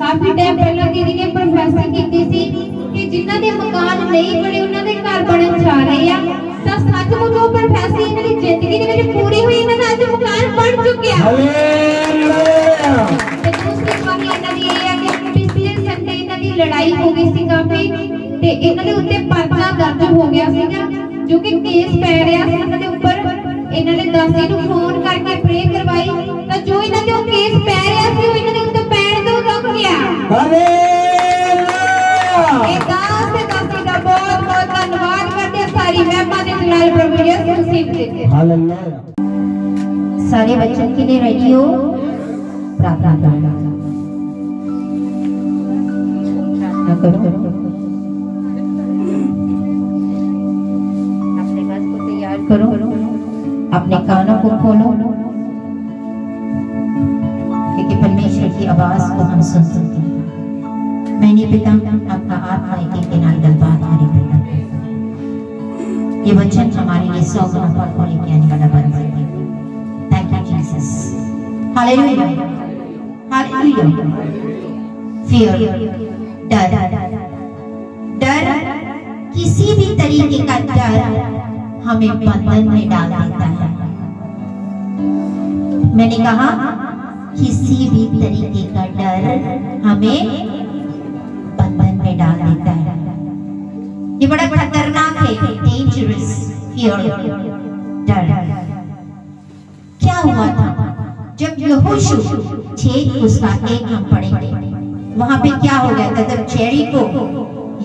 काफी टाइम पहले दीदी ने प्रोफेसर की थी कि जिन्हां दे मकान नहीं बने उन्हां दे घर बनन जा रहे हैं तो सचमुच वो प्रोफेसर इन्हां दी जिंदगी दे विच पूरी हुई इन्हां दा अज मकान बन चुके हैं। हालेलुया। ते दूसरी कहानी इन्हां दी ये है कि पिछले संडे इन्हां दी लड़ाई हो गई सी काफी ते इन्हां दे उत्ते पर्चा दर्ज हो गया सीगा जो कि केस पै रहा सी इन्हां दे ऊपर। इन्हां ने दासी नूं फोन करके प्रे करवाई तो जो इन्हां दे केस पै रहा सी वो इन्हां दे उत्ते पैण तो रुक गया। हालेलुया। एक दास ते दासी दा बहुत-बहुत धन्यवाद करते सारी महिमा दे जलाल प्रभु यीशु मसीह देते। हालेलुया। सारे बच्चों के लिए रेडी हो प्रार्थना करो। अपने मन को तैयार करो, अपने कानों को खोलो क्योंकि परमेश्वर की आवाज को हम सुन सकते हैं। मैंने पिता आपका आत्मा एक किनारे डलवा हमारे पिता ये वचन हमारे लिए 100 गुना फल लेके आने वाला बन सके। Thank you Jesus. Hallelujah hallelujah. Fear डर किसी भी तरीके का डर हमें बंधन में डाल देता है। मैंने कहा किसी भी तरीके का डर हमें बंधन में डाल देता है। ये बड़ा खतरनाक है, डेंजरस फियर डर। क्या हुआ था जब यहोशू 6:1 हम पढ़ेंगे वहां पे क्या हो गया था जब जेरिको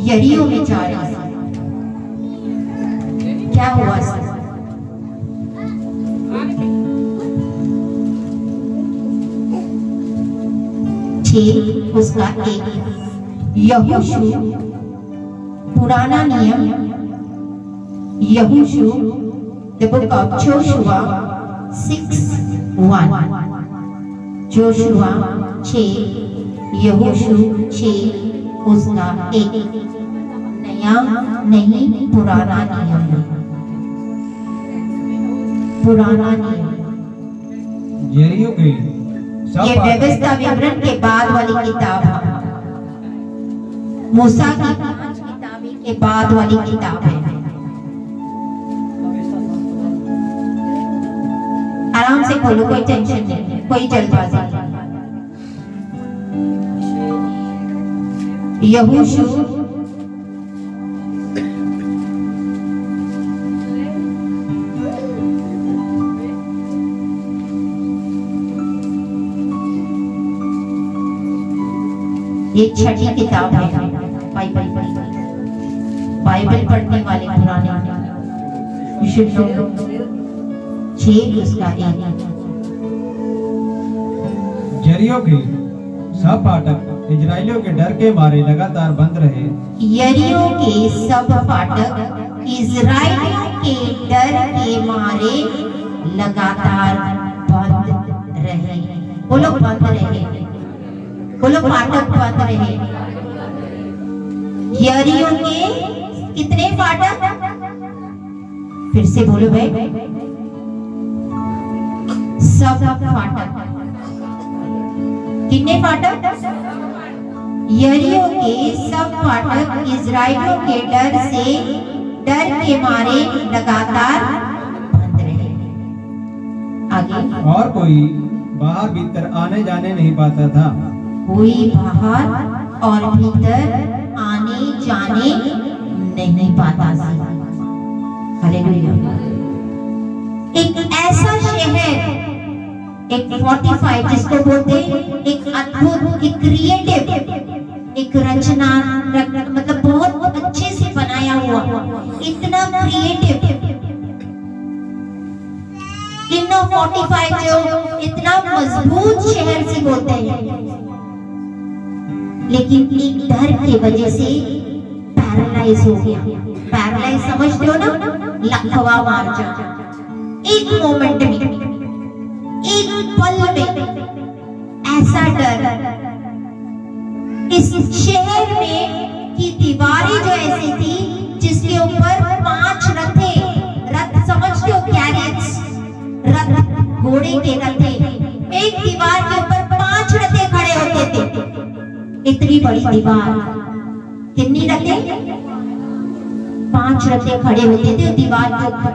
यरीहो में जा रही थी क्या हुआ था? उसका एक यहोशू पुराना नियम यहोशू The book of Joshua 6:1. Joshua 6, यहोशू 6 उसका 1। नया नहीं, पुराना नियम, पुराना नियम। यरीहो के ये व्यवस्था विवरण के बाद वाली किताब है, मूसा की 5 किताबें के बाद वाली किताब है। आराम से खोलो, कोई टेंशन नहीं, कोई जल्दबाजी नहीं। यहोशू ये 6ठी किताब है बाइबल पढ़ने वाले पुराने विशुद्ध 6 उसका 1। यरीहो के सब फाटक इजरायलियों के डर के मारे लगातार बंद रहे। यरीहो के सब फाटक इजरायलियों के डर के मारे लगातार बंद रहे। बोलो बंद रहे, बोलो फाटक बंद रहे। यरीहो के कितने फाटक? फिर से बोलो भाई, सब फाटक। कितने फाटक? यरीहो के सब फाटक इजरायलियों के डर के मारे लगातार बंद रहे। आगे, और कोई बाहर भीतर आने जाने नहीं पाता था। कोई बाहर और भीतर आने जाने नहीं पाता था। हालेलुया। एक ऐसा शहर, एक फोर्टिफाइड जिसको बोलते हैं, एक अद्भुत, एक क्रिएटिव, एक रचना, मतलब बहुत अच्छे से बनाया हुआ, इतना क्रिएटिव, इतना फोर्टिफाइड, जो इतना मजबूत शहर से बोलते हैं, लेकिन एक डर की वजह से पैरालाइज हो गया। पैरालाइज समझते हो ना, लकवा मार जा। एक मोमेंट में, एक पल में ऐसा डर इस शहर में कि दीवारें जो ऐसी थी जिसके ऊपर 5 रथ समझते हो, कैरियट्स, रथ, घोड़े के रथे, एक दीवार के ऊपर 5 रथे खड़े होते थे। इतनी बड़ी दीवार, कितनी रथे? 5 रथे खड़े होते थे दीवार के ऊपर।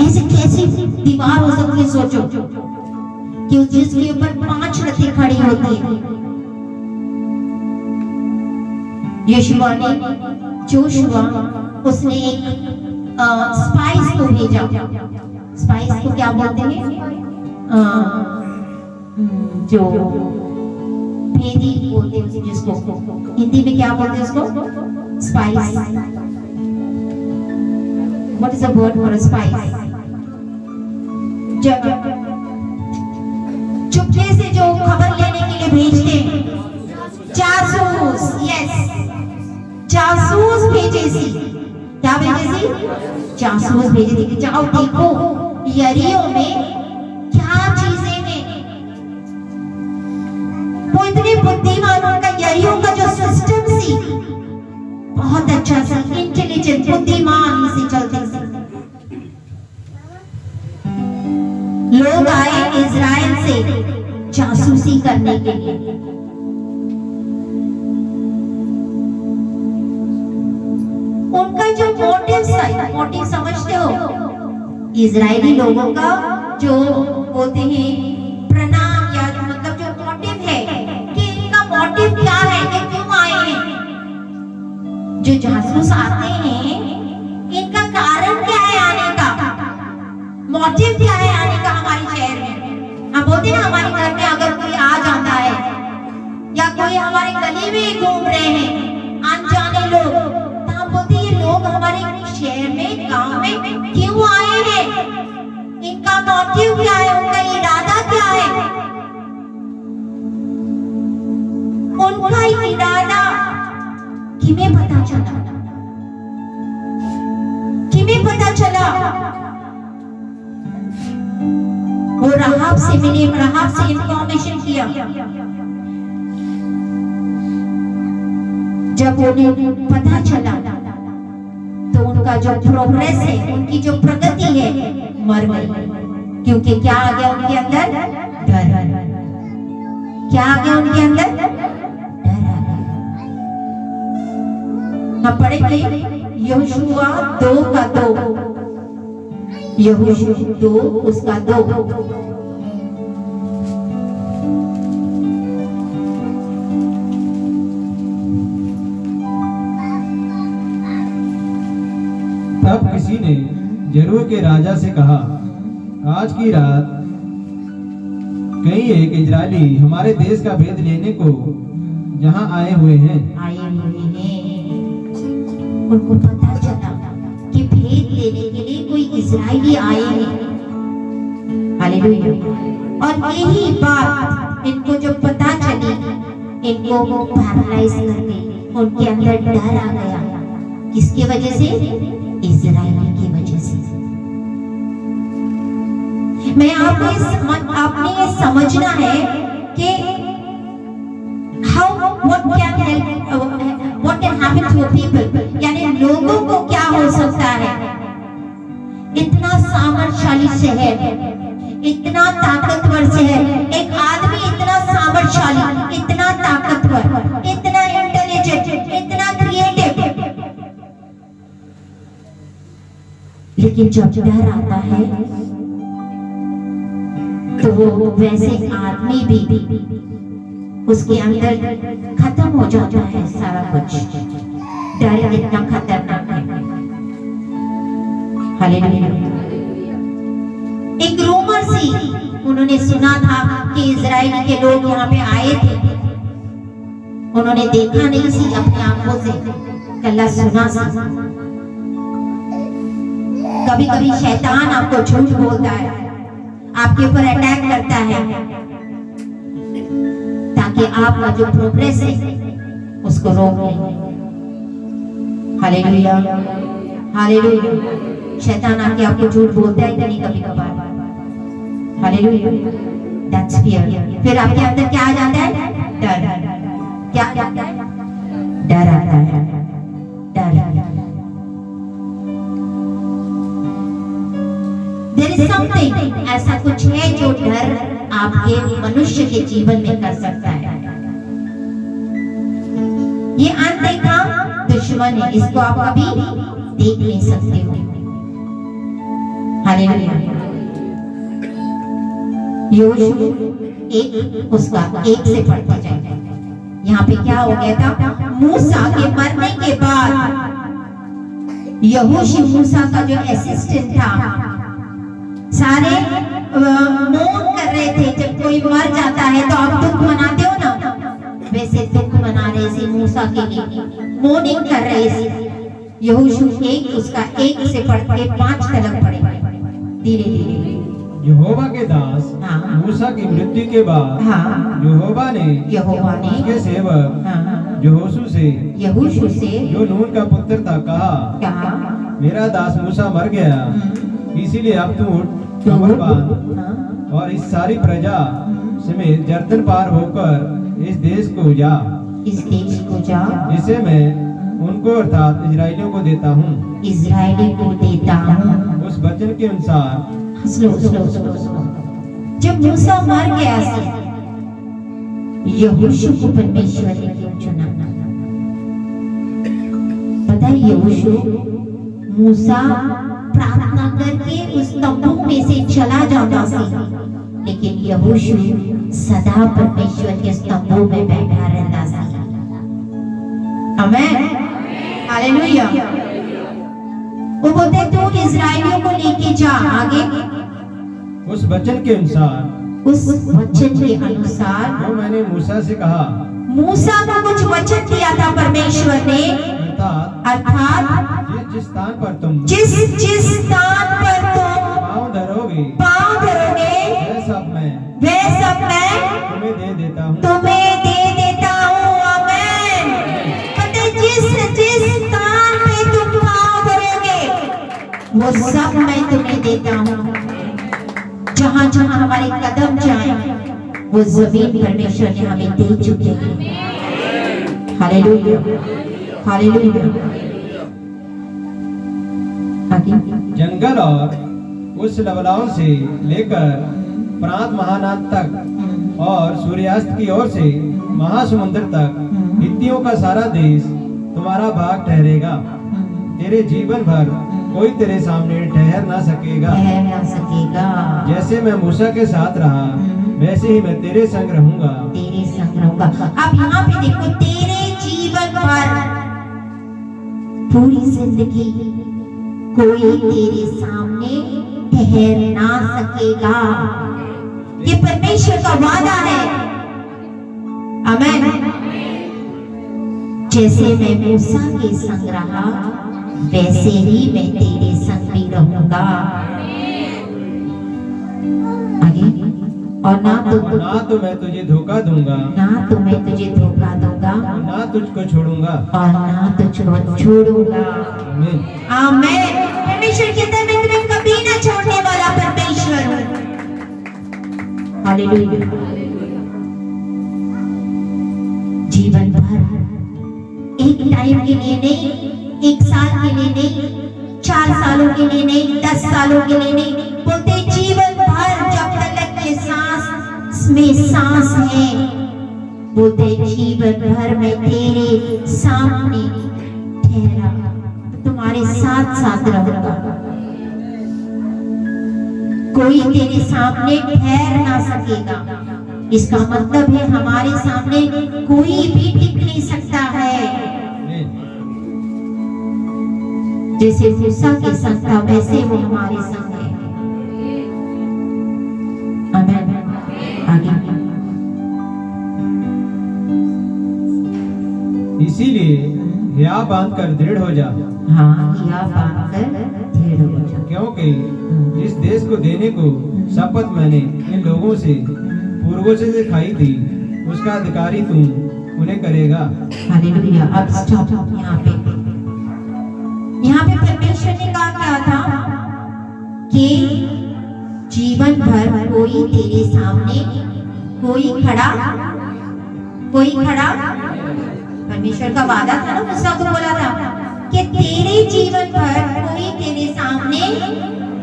ऐसे कैसी दीवार हो सकती है? सोचो कि जिसके ऊपर 5 रथे खड़ी होती है। यहोशू ने, जोशुआ, उसने एक स्पाइस को भेजा। स्पाइस को क्या बोलते हैं? जो भेदी बोलते हैं जिसको, हिंदी में क्या बोलते हैं उसको? Spice. What is the word for a spice? चुपके से जो खबर लेने के लिए भेजते हैं, जासूस। यस, जासूस भेजे सी। क्या भेजे सी? जासूस भेजे थे कि जाओ देखो यरीहो में क्या चीजें हैं। वो इतने बुद्धिमान, उनका यरीहो का जो सिस्टम सी बहुत अच्छा सा, इंटेलिजेंट, बुद्धिमान से चलते थे। लोग आए इजराइल से जासूसी करने के लिए। उनका जो मोटिव समझते हो? इजरायली लोगों का जो बोलते हैं प्रणाम, या मतलब जो मोटिव है कि इनका मोटिव क्या है, कि क्यों आए हैं। जो जासूस आते हैं, इनका कारण क्या है आने का, मोटिव क्या है आने का हमारे शहर में। हम बोलते हैं हमारे घर में अगर कोई आ जाता है या कोई हमारे गली में घूम रहे हैं अनजाने लोग, तो हम बोलते हैं ये लोग हमारे शहर में, गांव में क्यों आए हैं, इनका मोटिव क्या है, उनका इरादा क्या है। उनका इरादा किमें पता चला? किमें पता चला? राहाब से मिले, राहाब से इंफॉर्मेशन किया। जब उन्हें पता चला तो उनका जो प्रोग्रेस है, उनकी जो प्रगति है, मर गई। क्योंकि क्या आ गया उनके अंदर? डर। क्या आ गया उनके अंदर? डर आ गया। हम पढ़ेंगे यहोशुआ 2:2, यहोशुआ 2 उसका 2। तब किसी ने जरूर के राजा से कहा, आज की रात कई एक इजरायली हमारे देश का भेद लेने को जहां आए हुए हैं। उनको पता चला कि भेद लेने के लिए कोई इजरायली आए हैं। हालेलुया। और यही बात इनको जो पता चली, इनको पैरालाइज कर दी। उनके अंदर डर आ गया। किसकी वजह से? इजराइली की वजह से। मैं आपने ये समझना है कि what can happen to a people, यानी लोगों को क्या हो सकता है। इतना सामर्थशाली शहर, इतना ताकतवर शहर, एक आदमी इतना सामर्थशाली, इतना ताकतवर, इतना इंटेलिजेंट, इतना क्रिएटिव, लेकिन जब डर आता है तो वो वैसे आदमी भी उसके अंदर खत्म हो जाता है सारा कुछ। डर इतना खतरनाक है। हालेलुया। एक रूमर सी उन्होंने सुना था कि इजराइल के लोग यहाँ पे आए थे। उन्होंने देखा नहीं सी अपनी आंखों से, कल्ला सुना सा। कभी कभी शैतान आपको झूठ बोलता है, आपके ऊपर अटैक करता है ताकि आपका जो प्रोग्रेस है उसको रोक ले। Hallelujah, hallelujah. शैतान आके आपको झूठ बोलता है नहीं कभी कभार। हालेलुया। That's fear. फिर आपके अंदर क्या आ जाता है? डर। क्या आ जाता है? डर आता है। डर। There is something, ऐसा कुछ है जो डर आपके मनुष्य के जीवन में कर सकता है। ये अनदेखा दुश्मन है, इसको आप कभी देख नहीं सकते हो। हालेलुया। यहोशू 1 उसका 1 से पढ़ते जाए। यहाँ पे क्या हो गया था? मूसा के मरने के बाद यहोशू मूसा का जो असिस्टेंट था, सारे मौन कर रहे थे। जब कोई मर जाता है तो आप दुख मनाते हो ना, वैसे दुख मना रहे थे मूसा के लिए, मौनिंग कर रहे थे। यहोशू 1 उसका 1 से पढ़ के 5 तक पढ़े धीरे धीरे। यहोवा के दास मूसा की मृत्यु के बाद यहोवा ने उसके सेवक यहोशू से जो नून का पुत्र था कहा, मेरा दास मूसा मर गया, इसीलिए अब तू उठ, कमर बांध और इस सारी प्रजा समेत जर्दन पार होकर इस देश को जा, जिसे मैं उनको अर्थात इजरायलियों को देता हूँ। उस वचन के अनुसार जब मूसा मर गया यहोशू को परमेश्वर ने क्यों चुना? पता है, यहोशू मूसा प्रार्थना करके उस तंबू में से चला जाता था, लेकिन यहोशू सदा परमेश्वर के तंबू में बैठा रहता था। आमीन, हालेलुया। वो बोलते तू इजरायलियों को लेके जा आगे, उस वचन के अनुसार जो मैंने मूसा से कहा। मूसा को कुछ वचन दिया था परमेश्वर ने, अर्थात जिस स्थान पर तुम पाँव धरोगे वह सब मैं तुम्हें दे देता हूँ। आमीन। पता जिस स्थान पे तुम पाँव धरोगे वो सब मैं तुम्हें देता हूँ। जहां जहां हमारे कदम जाएं वो जमीन परमेश्वर ने हमें दे चुके हैं। Hallelujah, hallelujah. जंगल और उस लवलाओं से लेकर प्रांत महानाद तक और सूर्यास्त की ओर से महासमुद्र तक हित्तियों का सारा देश तुम्हारा भाग ठहरेगा। तेरे जीवन भर कोई तेरे सामने ठहर ना सकेगा। जैसे मैं मूसा के साथ रहा वैसे ही मैं तेरे संग रहूंगा। तेरे संग रहूंगा। अब यहाँ पे देखो, तेरे जीवन भर, पूरी जिंदगी कोई तेरे सामने ठहर ना सकेगा। ये परमेश्वर का वादा है। आमीन। जैसे मैं मूसा के संग रहा वैसे ही मैं तेरे संग भी रहूंगा। आगे, और ना तो मैं तुझे धोखा दूंगा, ना तो मैं तुझे धोखा दूंगा, ना तुझको छोड़ूंगा, और ना तुझको छोड़ूंगा। आमीन। आमीन। परमेश्वर कहता है मैं तुम्हें कभी ना छोड़ने वाला परमेश्वर हूँ। हालेलुया। जीवन भर, एक टाइम के लिए नहीं, एक साल के लिए नहीं, 4 सालों के लिए नहीं, 10 सालों के लिए नहीं, बोलते जीवन भर जब तक के सांस में सांस है, बोलते जीवन भर में तेरे सामने ठहरा, तुम्हारे साथ साथ रहूंगा। कोई तेरे सामने ठहर ना सकेगा। इसका मतलब है हमारे सामने कोई भी टिक नहीं सकता है। जैसे मूसा के संग था वैसे वो हमारे संग है। आमीन। आगे, इसीलिए हिया बांध कर दृढ़ हो जा। हाँ, हिया बांध कर दृढ़ हो जा, क्योंकि जिस देश को देने को शपथ मैंने इन लोगों से पूर्वों से खाई थी उसका अधिकारी तुम उन्हें करेगा। हालेलुया। अब स्टॉप यहाँ पे परमेश्वर ने कहा क्या था कि जीवन भर कोई तेरे सामने कोई खड़ा, परमेश्वर का वादा था ना, मूसा को बोला था कि तेरे जीवन भर कोई तेरे सामने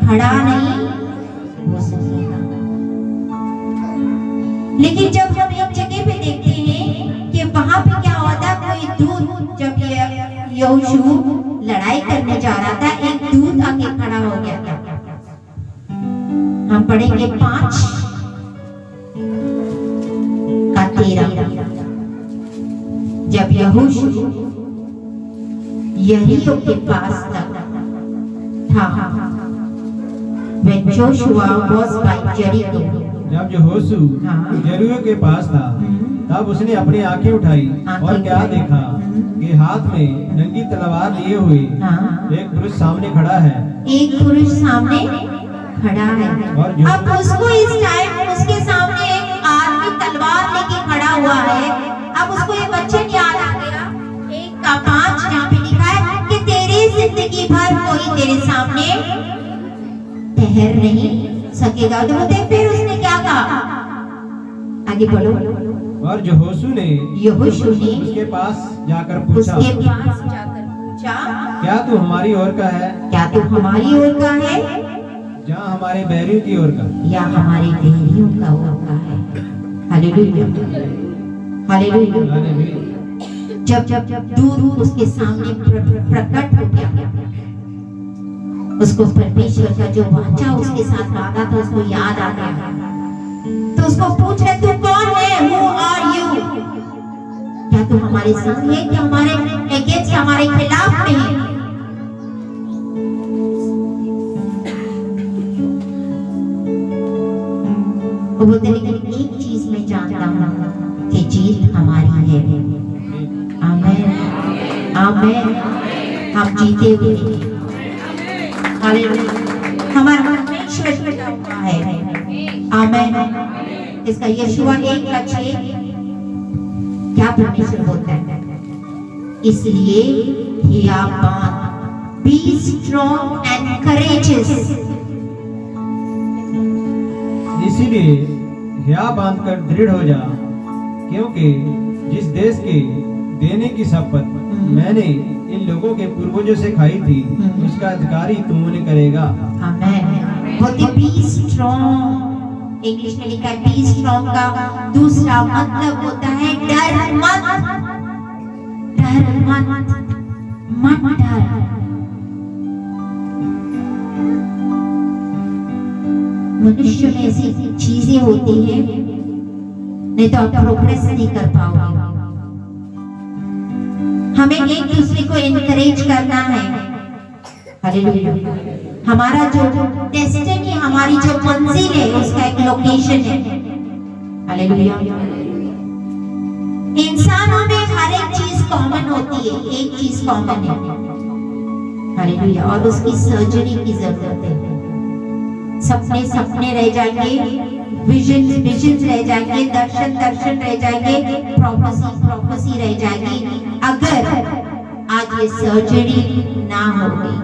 खड़ा नहीं हो सकेगा। लेकिन जब हम एक जगह पे देखते हैं कि वहां पे क्या हुआ था, कोई दूत, जब यहोशू लड़ाई करने जा रहा था, एक दूत आके खड़ा हो गया था। हम पढ़ेंगे 5:13। जब यहोशू यरीहो के पास था, when Joshua was by Jericho, जब यहोशू यरीहो के पास था तब उसने अपनी आंखें उठाई और क्या देखा कि हाथ में नंगी तलवार लिए हुए एक पुरुष सामने खड़ा है। एक पुरुष सामने खड़ा है। अब उसको इस टाइम उसके सामने एक आदमी तलवार लेके खड़ा हुआ है। अब उसको एक वचन याद आ गया, 1:5 यहाँ पे लिखा है कि तेरी जिंदगी भर कोई तेरे सामने ठहर नहीं सकेगा। तो बोलते फिर उसने क्या कहा, आगे बढ़ो। और यहोशू ने उसके पास जाकर पूछा, क्या तू हमारी ओर का है? क्या तू हमारी ओर का है? जहाँ हमारे बैरियों की ओर का, या हमारे बैरियों का ओर का है। Hallelujah, hallelujah. जब दूत उसके सामने प्रकट हो गया, उसको परमेश्वर का जो वाचा उसके साथ वादा था उसको याद आ गया। तो उसको पूछ रहे, तू कौन है? Who are you? क्या तू हमारे संग है, क्या हमारे अगेंस्ट, हमारे खिलाफ में है? वो बोलते लेकिन एक चीज मैं जानता हूँ कि जीत हमारी है। आमीन, आमीन। हम जीते हुए हैं। हालेलुया। हमारा परमेश्वर बना हुआ है। आमीन। इसका यशुआ 1:6 क्या परमेश्वर बोलता है, इसलिए बी स्ट्रॉन्ग एंड करेजियस। इसीलिए हिया बांधकर दृढ़ हो जा, क्योंकि जिस देश के देने की शपथ मैंने इन लोगों के पूर्वजों से खाई थी, उसका अधिकारी तुम उन्हें करेगा। आमेन। बोलते बी स्ट्रॉन्ग, इंग्लिश में लिखा है बी स्ट्रॉन्ग का दूसरा मतलब होता है डर मत, डर मत, मत डर। मनुष्य में ऐसी चीजें होती हैं, नहीं तो आप प्रोग्रेस नहीं कर पाओगे। हमें एक दूसरे को एनकरेज करना है। हालेलुया। हमारा जो डेस्टिनी, हमारी जो मंजिल है, उसका एक लोकेशन है। हालेलुया। इंसानों में हर एक चीज कॉमन होती है, एक चीज कॉमन है। हालेलुया। और उसकी सर्जरी की जरूरत है। सपने सपने रह जाएंगे, विजन विजन रह जाएंगे, दर्शन दर्शन रह जाएंगे, प्रोफेसी प्रोफेसी रह जाएगी, अगर आज ये सर्जरी ना होगी।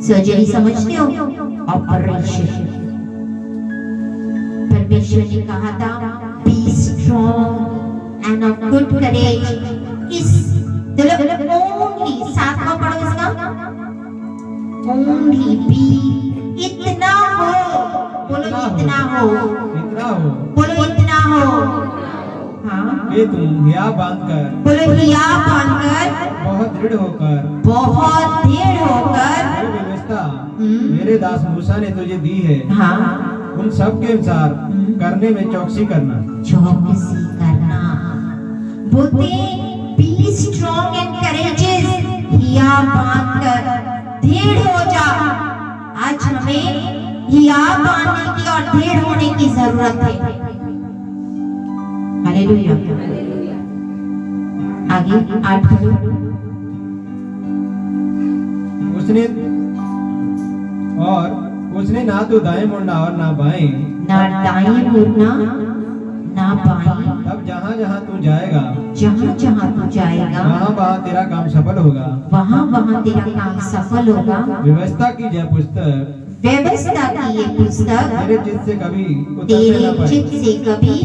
सर्जरी समझते हो? ऑपरेशन। परमेश्वर ने कहा था be strong and of good courage. इस ओनली, सातवां पढ़ो इसका, ओनली बी, इतना हो, बोलो इतना हो, इतना हो, बोलो इतना हो। हाँ, कि तुम हिया बांधकर, बोलो हिया बांधकर, बहुत दृढ़ होकर, बहुत दृढ़ होकर, जो व्यवस्था मेरे दास मूसा ने तुझे दी है, हाँ, उन सब के अनुसार करने में चौकसी करना। चौकसी करना। बोलते बी स्ट्रॉन्ग एंड करेजियस, हिया बांधकर दृढ़ हो जा। आज हमें हिया बांधने की और दृढ़ होने की जरूरत है। हालेलुया। आगे 8 पढ़ो। उसने ना तो दाएं मुड़ना और ना बाएं, ना दाएं मुड़ना ना बाएं। तब जहाँ जहाँ तू जाएगा, जहाँ जहाँ तू जाएगा, वहाँ वहाँ तेरा काम सफल होगा। वहाँ वहाँ तेरा काम सफल होगा। व्यवस्था की यह पुस्तक, व्यवस्था की ये पुस्तक तेरे चित्त से कभी उतरने तेरे न पाए, चित्त से कभी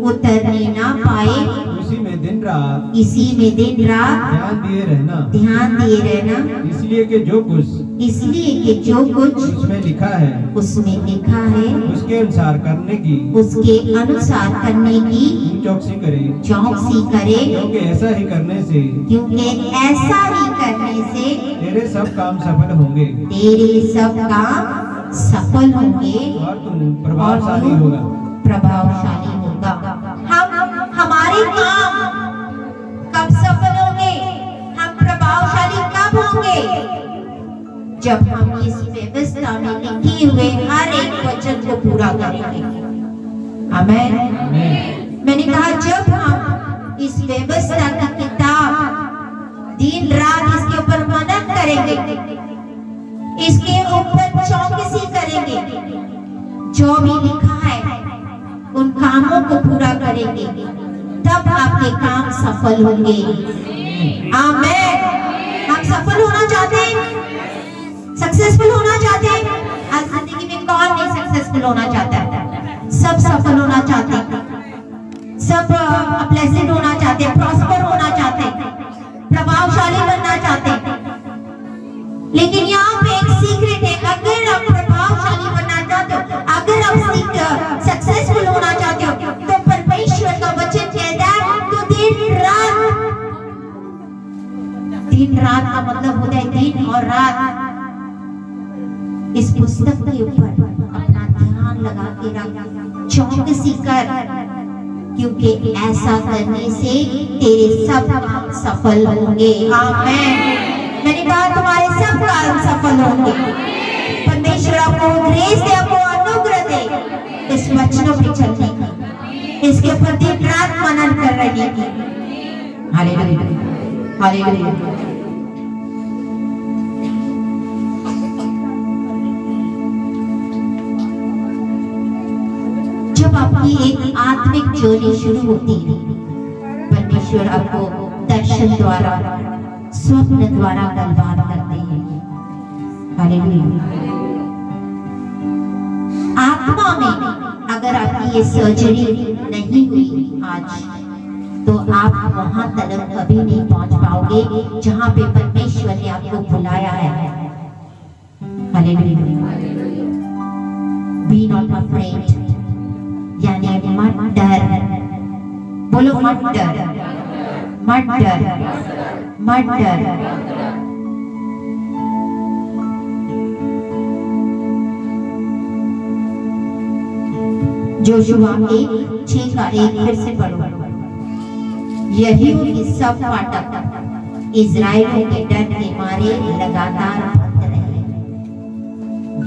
उतरने ना पाए। उसी में दिन रात, इसी में दिन रात ध्यान दिए रहना, ध्यान दिए रहना। इसलिए कि जो कुछ इसलिए कि जो कुछ उसमें लिखा है, उसमें लिखा है, उसके अनुसार करने की, उसके अनुसार करने की तू चौकसी करे, चौकसी करे। क्योंकि ऐसा ही करने से क्योंकि ऐसा ही करने से तेरे सब काम सफल होंगे तेरे सब काम सफल होंगे और तू प्रभावशाली होगा। प्रभावशाली होगा। हम हमारे काम कब सफल होंगे? हम प्रभावशाली कब होंगे? जब हम इस व्यवस्था में लिखे हुए हर एक वचन को पूरा करेंगे। आमेन। मैंने कहा जब हम इस व्यवस्था की किताब दिन रात इसके ऊपर मनन करेंगे, इसके ऊपर चौकसी करेंगे, जो भी लिखा है उन कामों को पूरा करेंगे, तब आपके काम सफल होंगे। आमेन। हम सफल होना चाहते हैं, सक्सेसफुल होना चाहते हैं। आज जिंदगी में कौन नहीं सक्सेसफुल होना चाहता है? सब सफल होना चाहते हैं, सब ब्लेस्ड होना चाहते हैं, प्रॉस्पर होना चाहते हैं, प्रभावशाली बनना चाहते हैं। लेकिन यहाँ पे एक सीक्रेट है, अगर आप प्रभावशाली बनना चाहते हो, अगर आप सक्सेसफुल होना चाहते हो, तो परमेश्वर का वचन कहता है तो दिन रात का मतलब होता है दिन और रात, इस पुस्तक के ऊपर अपना ध्यान लगा के रख, चौकसी कर, क्योंकि ऐसा करने से तेरे सब काम सफल होंगे। आमीन। मैंने कहा तुम्हारे सब काम सफल होंगे। परमेश्वर आपको ग्रेस दे, आपको अनुग्रह दे इस वचनों पे चलने की, इसके ऊपर दिन रात मनन कर रही थी। Hallelujah, hallelujah. जब आपकी एक आत्मिक जर्नी शुरू होती है, परमेश्वर आपको दर्शन द्वारा, स्वप्न द्वारा बलवान करते हैं। हालेलुया। आत्मा में अगर आपकी ये सर्जरी नहीं हुई आज, तो आप वहां तक कभी नहीं पहुंच पाओगे जहां पे परमेश्वर ने आपको बुलाया है। हालेलुया। बी नॉट अफ्रेड, यानी मत डर। बोलो मत डर, मत डर, मत डर। जोशुआ 1:6 का 1 फिर से पढ़ो। यरीहो के सब फाटक इजराइलियों के डर के मारे लगातार बंद रहे।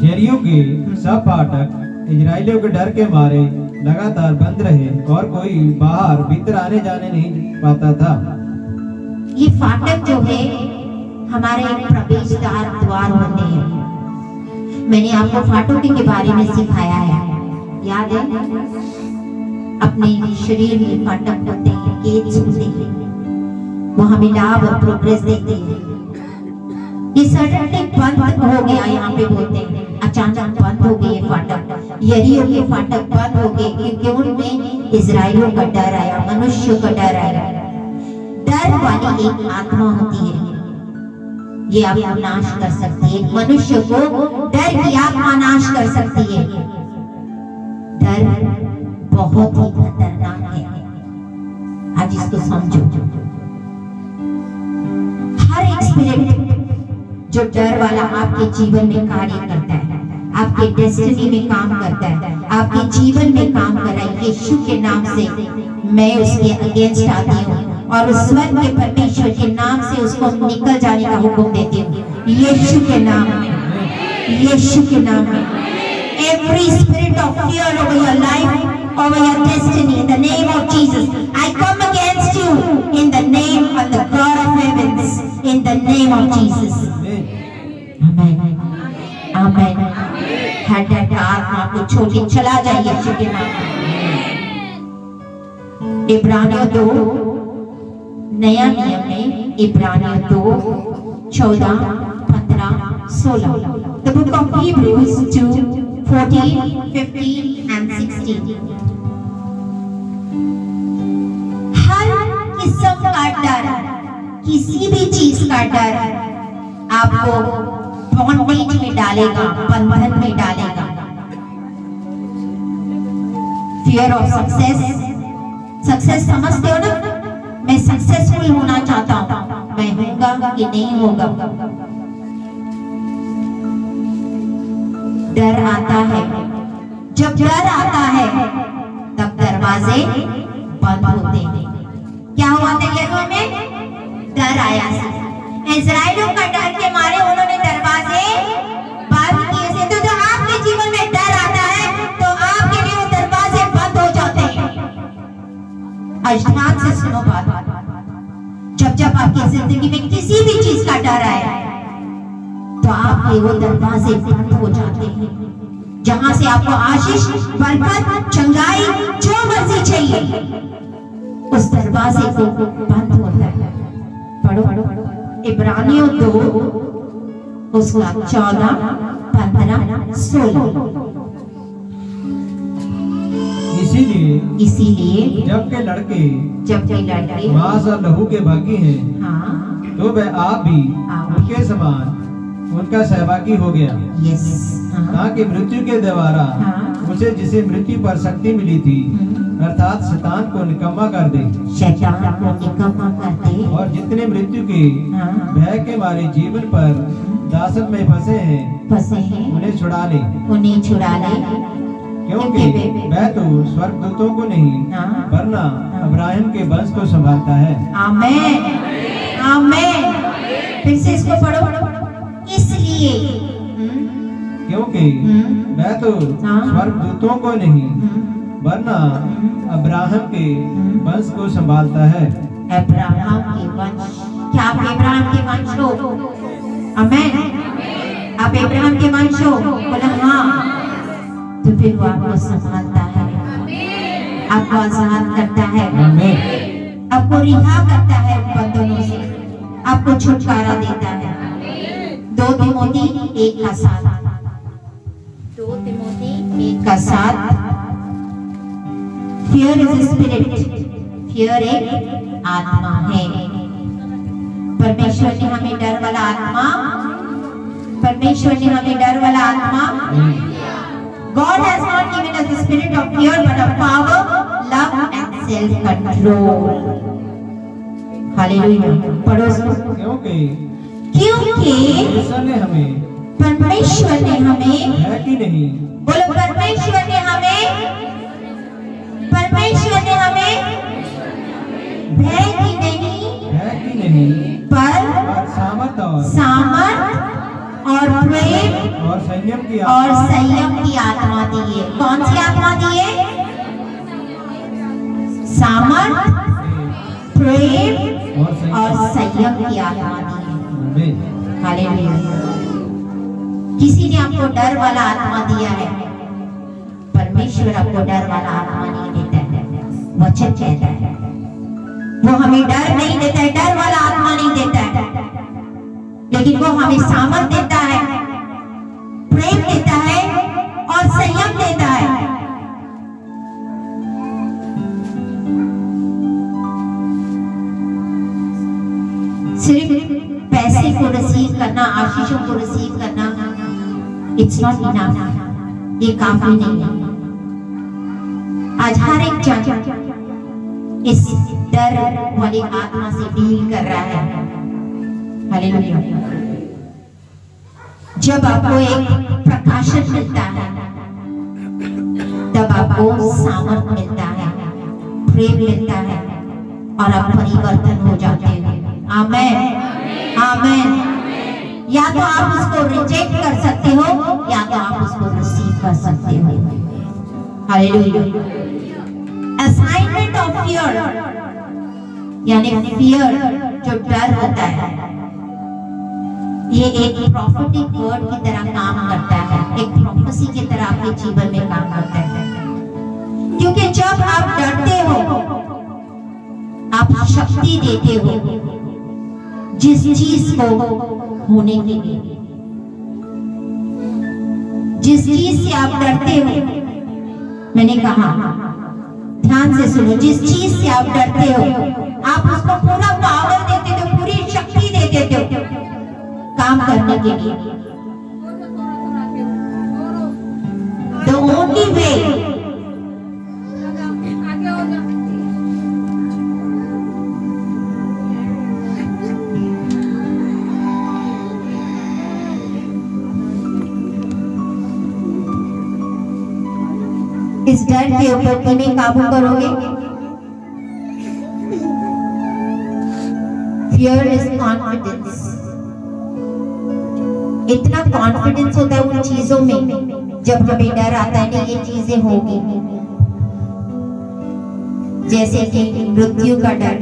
यरीहो के सब फाटक इजराइलियों के डर के मारे लगातार बंद रहे और कोई बाहर भीतर आने जाने नहीं पाता था। ये फाटक जो है हमारे प्रवेश द्वार होते हैं। मैंने आपको फाटकों के बारे में सिखाया है, याद है? अपने शरीर में फाटक होते हैं, गेट्स होते हैं, वो हमें लाभ और प्रोग्रेस देते हैं। ये सडनली बंद हो गया, यहाँ पे बोलते हैं अचानक बंद हो गए ये फाटक। यरीहो के फाटक बंद हो गए क्योंकि उनमें इजराइलियों का डर आया, मनुष्य का डर आया। डर वाली एक आत्मा होती है, ये आपको नाश कर सकती है। मनुष्य को डर की आत्मा नाश कर सकती है। डर बहुत ही खतरनाक है, आज इसको समझो। हर एक स्पिरिट जो डर वाला आपके जीवन में कार्य करता है, आपके डेस्टिनी में काम करता है, आपके जीवन में काम कर रहा है, यीशु के नाम से मैं उसके अगेंस्ट आती हूँ और उस स्वर्ग के परमेश्वर के नाम से उसको निकल जाने का हुक्म देती हूँ, यीशु के नाम में, यीशु के नाम में। Every spirit of fear over your life, over your destiny, in the name of Jesus, I come against you in the name of the God of heavens, in the name of Jesus. Amen. Amen. हर डर का आत्मा को छोड़ के चला जाए यीशु के नाम में। इब्रानियों 2 नया नियम में, इब्रानियों 2:14, 15, 16। The book of Hebrews 2:14, 15 and 16। हर किस्म का डर, किसी भी चीज का डर आपको बॉन्डेज में डालेगा, बंधन में डालेगा। फियर ऑफ सक्सेस समझते हो ना? मैं सक्सेसफुल होना चाहता हूँ, मैं होगा कि नहीं होगा। डर आता है, जब डर आता है तब दरवाजे बंद होते हैं। क्या हुआ था यरीहो में? डर आया। इजराइलियों का डर के मारे उन्होंने दरवाजे बंद किए थे। तो जब आपके जीवन में डर आता है तो आपके लिए वो दरवाजे बंद हो जाते हैं। आज ध्यान से सुनो बात, जब आपकी जिंदगी में किसी भी चीज का डर आए तो आपके वो दरवाजे बंद हो जाते हैं। जहां से आपको आशीष, बरकत, चंगाई, जो मर्जी चाहिए, उस दरवाजे को बंद होता है। पढ़ो इब्रानियों 2 उसका 14, 15, 16। इसीलिए जब के लड़के मांस और लहू के भागी हैं, हाँ, तो वह आप भी उनके समान उनका सहभागी हो गया। यस, ताकि मृत्यु के द्वारा उसे जिसे मृत्यु पर शक्ति मिली थी, अर्थात शैतान को निकम्मा कर दे, शैतान को निकम्मा कर दे, और जितने मृत्यु के भय के मारे जीवन पर दासत्व में फंसे हैं उन्हें छुड़ा ले, क्योंकि वह तो स्वर्गदूतों को नहीं वरना अब्राहम के वंश को संभालता है। आमेन, आमेन। फिर से इसको पढ़ो। इसलिए क्योंकि वह तो स्वर्गदूतों को नहीं वरना अब्राहम के वंश को संभालता है। अब्राहम के वंश, क्या आप अब्राहम के वंश हो? आमेन। आप अब्राहम के वंश हो? बोला हाँ। तो फिर वो आपको संभालता है, आपको आजाद करता है, आपको रिहा करता है बंधनों से, आपको छुटकारा देता है। 2 Timothy 1:7, 2 Timothy 1:7 fear is spirit, fear एक आत्मा है। परमेश्वर ने हमें डर वाला आत्मा, परमेश्वर ने हमें डर वाला आत्मा, God has not given us the spirit of fear but of power, love and self-control. Hallelujah. पढ़ो इसको। क्योंकि क्योंकि ने हमें परमेश्वर ने हमें, है कि नहीं, बोलो परमेश्वर ने हमें, परमेश्वर ने हमें भय की नहीं, है कि नहीं, पर सामर्थ और प्रेम और संयम की और संयम की आत्मा दी है। कौन सी आत्मा दी है? सामर्थ, प्रेम और संयम की आत्मा दी है। हालेलुया। किसी ने आपको डर वाला आत्मा दिया है, परमेश्वर आपको डर वाला आत्मा नहीं देता है। वचन कहता है वो हमें डर नहीं देता है, डर वाला आत्मा नहीं देता है, लेकिन वो हमें सामर्थ देता है, प्रेम देता है और संयम देता है। सिर्फ पैसे को रिसीव करना, आशीषों को रिसीव करना, इट्स नॉट इनफ, ये काफी नहीं है। आज हर एक जन इस डर वाली आत्मा से डील कर रहा है। हालेलुया। जब आपको एक प्रकाशन मिलता है, तब आपको सामर्थ मिलता है, प्रेम मिलता है और आप परिवर्तन हो जाते हैं। आमेन, आमेन। या तो आप उसको रिजेक्ट कर सकते हो या तो आप उसको रिसीव कर सकते हो। हालेलुया। असाइनमेंट ऑफ फियर, यानी फियर जो डर होता है, ये एक प्रॉफिटिक वर्ड की तरह काम करता है, एक प्रोफेसी की तरह आपके जीवन में काम करता है। क्योंकि जब आप डरते हो, आप शक्ति देते हो जिस चीज को होने के लिए। जिस चीज से आप डरते हो, मैंने कहा ध्यान से सुनो, जिस चीज से आप डरते हो आप उसको पूरा पावर देते हो, पूरी शक्ति दे देते हो काम करने के लिए। The only way इस डर के ऊपर तुम्हें काबू करोगे। Fear is confidence। इतना कॉन्फिडेंस होता है उन चीजों में, जब हमें डर आता है कि ये चीजें होगी, जैसे कि मृत्यु का डर,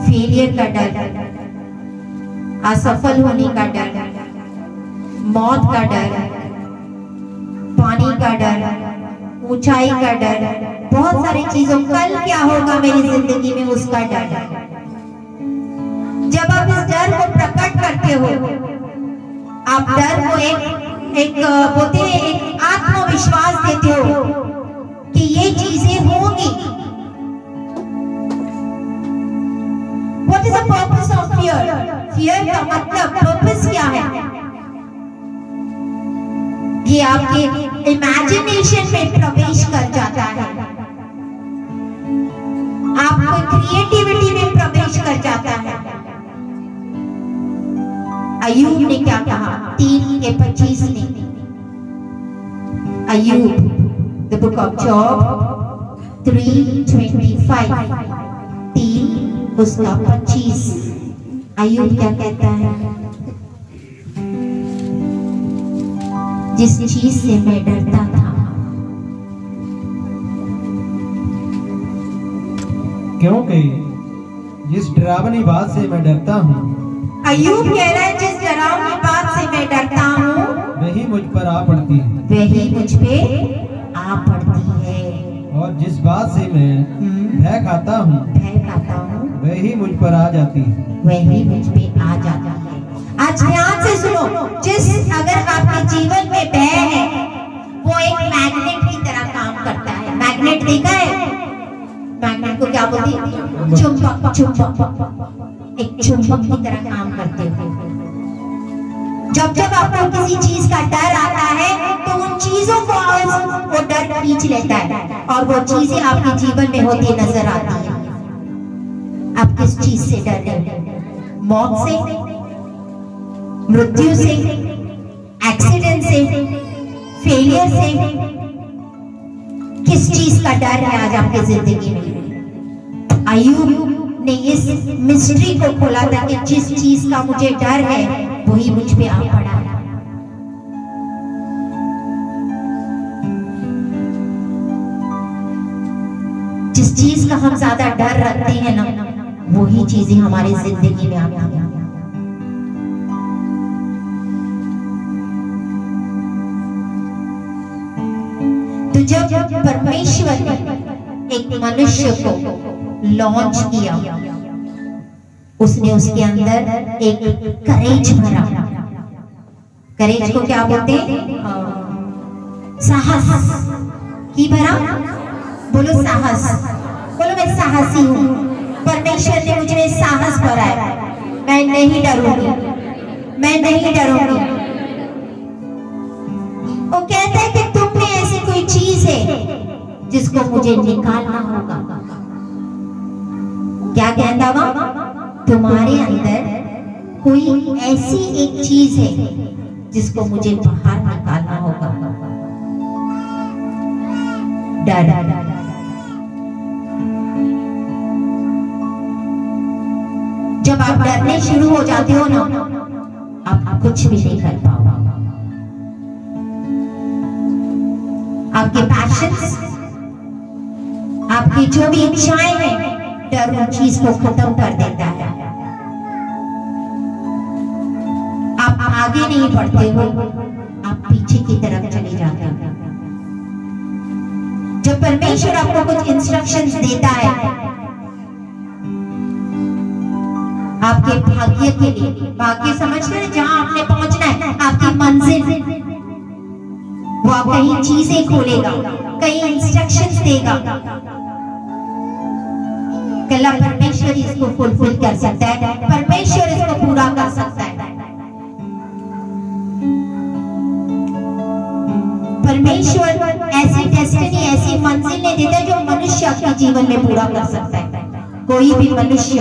फेलियर का डर, असफल होने का डर, मौत का डर, पानी का डर, ऊंचाई का डर, बहुत सारी चीजों, कल क्या होगा मेरी जिंदगी में उसका डर। जब आप इस डर को प्रकट करते हो, आप डर को एक बोलते हैं एक आत्मविश्वास देते हो कि ये चीजें होंगी। What is the purpose of fear? Fear का मतलब, पर्पस क्या है? ये आपके इमेजिनेशन में प्रवेश कर जाता है, आपको क्रिएटिविटी में प्रवेश कर जाता है। अय्यूब ने क्या कहा 3:25 में, अय्यूब द बुक ऑफ जॉब 3:25, 3 उसका 25, अय्यूब क्या कहता है? जिस चीज से मैं डरता था, क्योंकि जिस डरावनी बात से मैं डरता हूँ, अय्यूब कह रहा है जिस डरावनी बात से मैं डरता हूँ वही मुझ पर आ पड़ती है, वही मुझ पे आ पड़ती है। और जिस बात से मैं भय खाता हूँ, वही मुझ पर आ जाती है, वही मुझ पे आ जाती है। आज ध्यान से सुनो, जिस अगर आपके जीवन में भय है, वो एक मैग्नेट की तरह काम देखा है? मैग्नेट को क्या बोलते हैं? चुंबक। एक चुंबक की तरह काम करते हो। जब जब आपको किसी चीज का डर आता है तो उन चीजों को वो डर खींच लेता है और वो चीजें आपके जीवन में होती नजर आती है। आप किस चीज से डर रहे हैं? मौत से, मृत्यु से, एक्सीडेंट से, फेलियर से? किस चीज का डर है आज आपकी जिंदगी में? अय्यूब ने इस मिस्ट्री को खोला था कि जिस चीज का मुझे डर है वही मुझ पे आ पड़ा। जिस चीज का हम ज्यादा डर रखते हैं ना, वही चीजें हमारी जिंदगी में आती हैं। तो जब परमेश्वर ने एक मनुष्य को लॉन्च किया, उसने उसके अंदर एक करेज भरा। करेज को क्या बोलते हैं? साहस की भरा। बोलो साहस। बोलो मैं साहसी हूँ। परमेश्वर ने मुझे साहस भरा है। मैं नहीं डरूंगी, मैं नहीं डरूंगी। वो कहता है कि तुम में ऐसी कोई चीज है जिसको मुझे निकालना होगा। क्या कहता हुआ? तुम्हारे अंदर कोई ऐसी एक चीज है जिसको मुझे बाहर निकालना होगा। डर। जब आप डरने शुरू हो जाते हो ना, आप कुछ भी नहीं कर पाओगे। आपके पैशंस, आपकी जो भी इच्छाएं हैं, डर उन चीज को खत्म कर देता है। आप आगे नहीं बढ़ते हो, आप पीछे की तरफ चले जाते हो। जब परमेश्वर आपको कुछ इंस्ट्रक्शंस देता है आपके भाग्य के लिए, भाग्य समझते हैं जहां आपने पहुंचना है, आपकी मंजिल, वो आप कई चीजें खोलेगा, कई इंस्ट्रक्शंस देगा। कल परमेश्वर इसको फुलफिल कर सकता है, परमेश्वर इसको पूरा कर सकता है। परमेश्वर ऐसी डेस्टिनी, ऐसी मंजिल ने देता है जो मनुष्य अपने जीवन में पूरा कर सकता है। कोई भी मनुष्य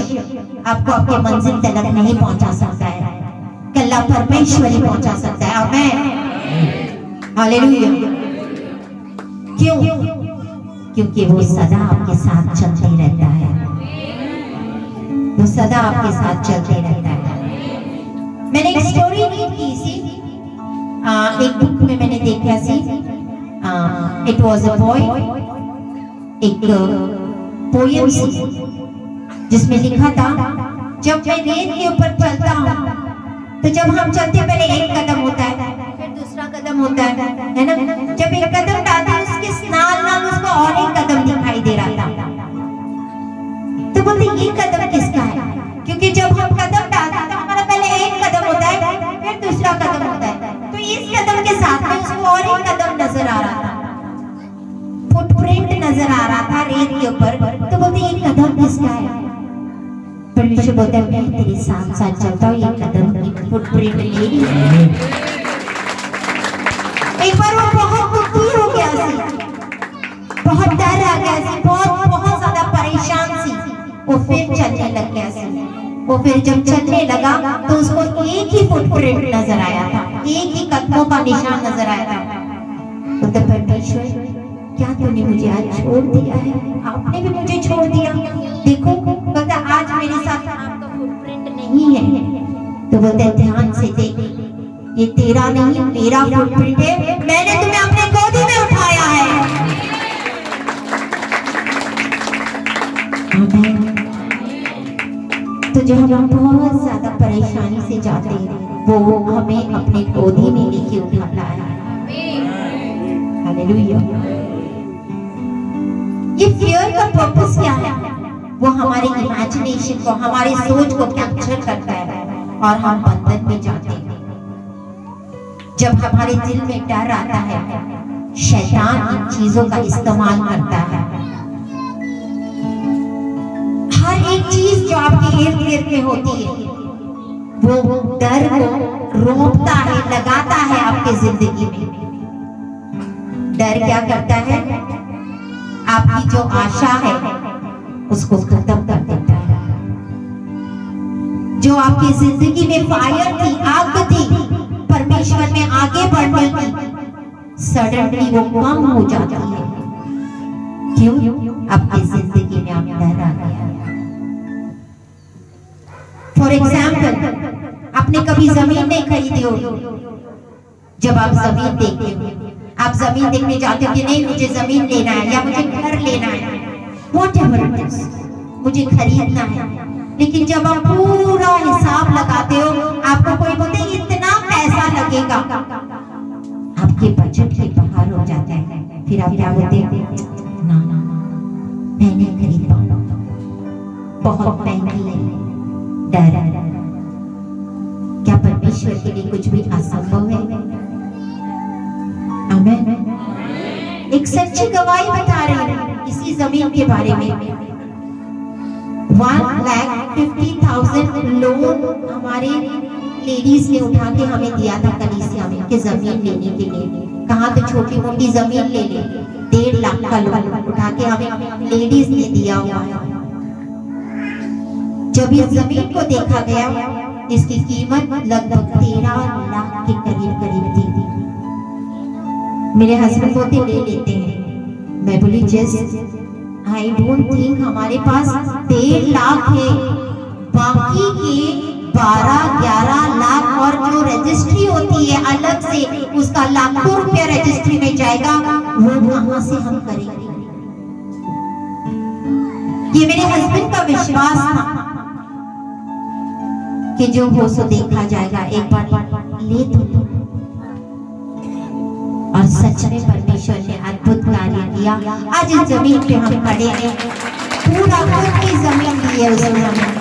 आपको आपके मंजिल तक नहीं पहुंचा सकता है, कल्ला परमेश्वर ही पहुंचा सकता है। आमीन, हालेलुया। क्यों? क्योंकि वो सदा आपके साथ चलते रहता है, वो सदा आपके साथ चलते रहता है। मैंने एक स्टोरी रीड की थी, एक बुक में मैंने देखा सी, इट वाज अ बॉय, एक पोयम सी जिसमें लिखा था, जब मैं रेत के ऊपर चलता हूँ तो जब हम चलते पहले एक कदम होता है, फिर दूसरा कदम होता है ना? जब एक कदम डालते हैं उसके नाल उसको और एक कदम दिखाई दे रहा था। तो बोलते ये कदम किसका है? क्योंकि जब हम कदम डालते हैं तो हमारा पहले एक कदम होता है, फिर दूसरा कदम होता है। तो इस कदम के साथ में उसको और एक कदम नजर आ रहा था, फुटप्रिंट नजर आ रहा था रेत के ऊपर। तो बोलते ये कदम किसका है? परमेश्वर बोलता है मैं तेरे साथ साथ चलता हूँ, ये कदम की फुटप्रिंट मेरी है। एक बार वो बहुत दुखी हो गया सी, बहुत डर आ गया सी, बहुत ज्यादा परेशान सी। वो फिर चलने लग गया सी। वो फिर जब चलने लगा तो उसको एक ही फुटप्रिंट नजर आया था, एक ही कदमों का निशान नजर आया था। तो परमेश्वर क्या तूने मुझे आज छोड़ दिया है? आपने भी मुझे छोड़ दिया। देखो बोलता आज मेरे साथ आपका फुटप्रिंट नहीं है। तो बोलते ध्यान से देख, ये तेरा नहीं मेरा फुटप्रिंट है, मैंने तुम्हें अपने गोदी में उठाया है। तो जब हम बहुत ज्यादा परेशानी से जाते हैं, वो हमें अपने गोदी में लेके उठाता है। हालेलुया। ये फियर का पर्पस क्या है? वो हमारी इमेजिनेशन को, हमारी सोच को कैप्चर करता है और हम बंधन में जाते हैं। जब हमारे दिल में डर आता है, शैतान इन चीजों का इस्तेमाल करता है। हर एक चीज जो आपके इर्द गिर्द में होती है वो डर को रोकता है, लगाता है आपके जिंदगी में। डर क्या करता है? आपकी जो आशा है उसको खत्म कर देता है। जो आपकी जिंदगी में फायर थी, आग थी परमेश्वर में आगे बढ़ने की, सडनली वो कम हो जाती है। क्यों? आपकी जिंदगी में आप डर आ गया। फॉर एग्जाम्पल, आपने कभी जमीन नहीं खरीदी होगी। जब आप जमीन देखते हो, आप जमीन देखने जाते हो कि नहीं मुझे जमीन लेना है या मुझे घर लेना है, व्हाटएवर इट इज, मुझे खरीदना है। लेकिन जब आप पूरा हिसाब लगाते हो, आपको कोई बोलते हैं इतना पैसा लगेगा, आपके बजट के बाहर हो जाता है। फिर आप क्या बोलते हैं? ना ना मैं नहीं खरीद पाऊंगा, बहुत महंगी है। डर। क्या परमेश्वर के लिए कुछ भी असंभव है? आमीन। एक सच्ची गवाही बता रही हूँ इसी जमीन के बारे में। 1,50,000 लोन हमारे लेडीज ने उठा के हमें दिया था कलीसिया में कि जमीन लेने के लिए। कहा तो छोटी मोटी जमीन ले ले, 1.5 लाख का लोन उठा के हमें लेडीज ने दिया हुआ है। जब इस जमीन को देखा गया, इसकी कीमत लगभग 13 लाख के करीब थी। मेरे हस्बैंड बोलते ले लेते हैं। मैं बोली जस्ट आई डोंट थिंक हमारे पास 1.5 लाख है, बाकी के 12-11 लाख और जो रजिस्ट्री होती है अलग से, उसका लाखों रुपया रजिस्ट्री में जाएगा, वो कहां से हम करेंगे? ये मेरे हस्बैंड का विश्वास था कि जो हो सो देखा जाएगा, एक बार ले तो। और सच में परमेश्वर ने अद्भुत कार्य किया। आज इस जमीन पे हम खड़े हैं, पूरा की जमीन दी है उसने हमें।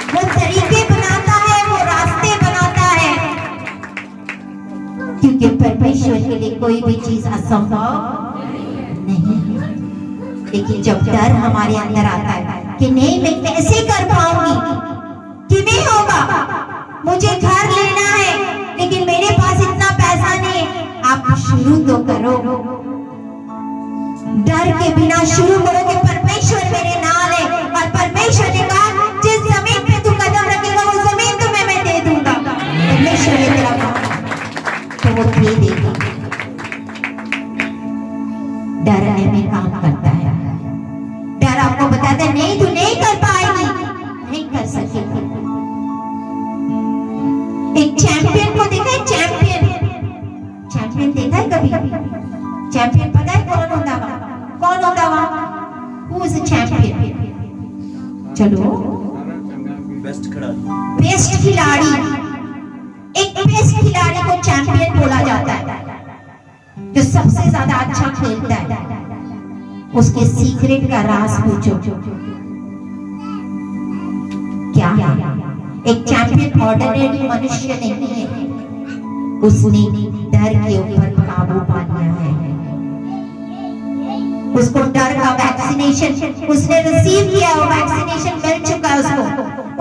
वो तरीके बनाता है, वो रास्ते बनाता है, क्योंकि परमेश्वर के लिए कोई भी चीज असंभव नहीं है। लेकिन जब डर हमारे अंदर आता है कि नहीं मैं कैसे कर पाऊंगी, कि नहीं होगा, मुझे घर लेना है लेकिन मेरे पास इतना पैसा नहीं है, आप शुरू तो करो। डर के बिना शुरू करो कि परमेश्वर मेरे नाल है, और परमेश्वर ने कहा जिस जमीन पे तू कदम रखेगा वो जमीन तुम्हें मैं दे दूंगा। परमेश्वर ने तेरा काम तो वो दे देगा। डरने में काम करता है। डर आपको बताता है नहीं तू नहीं कर पाएगी, नहीं कर सकेगी। एक चैंपियन को देखा है? चैंपियन देखा है कभी? चैंपियन पता है कौन होता है? कौन होता है? Who is a champion? चलो, बेस्ट खिलाड़ी। एक बेस्ट खिलाड़ी को चैंपियन बोला जाता है, जो सबसे ज्यादा अच्छा खेलता है। उसके सीक्रेट का राज पूछो क्या है? एक चैंपियन ऑर्डिनरी मनुष्य नहीं है, उसने डर के ऊपर काबू पा लिया है। उसको डर का वैक्सीनेशन उसने रिसीव किया, वो वैक्सीनेशन मिल चुका है उसको।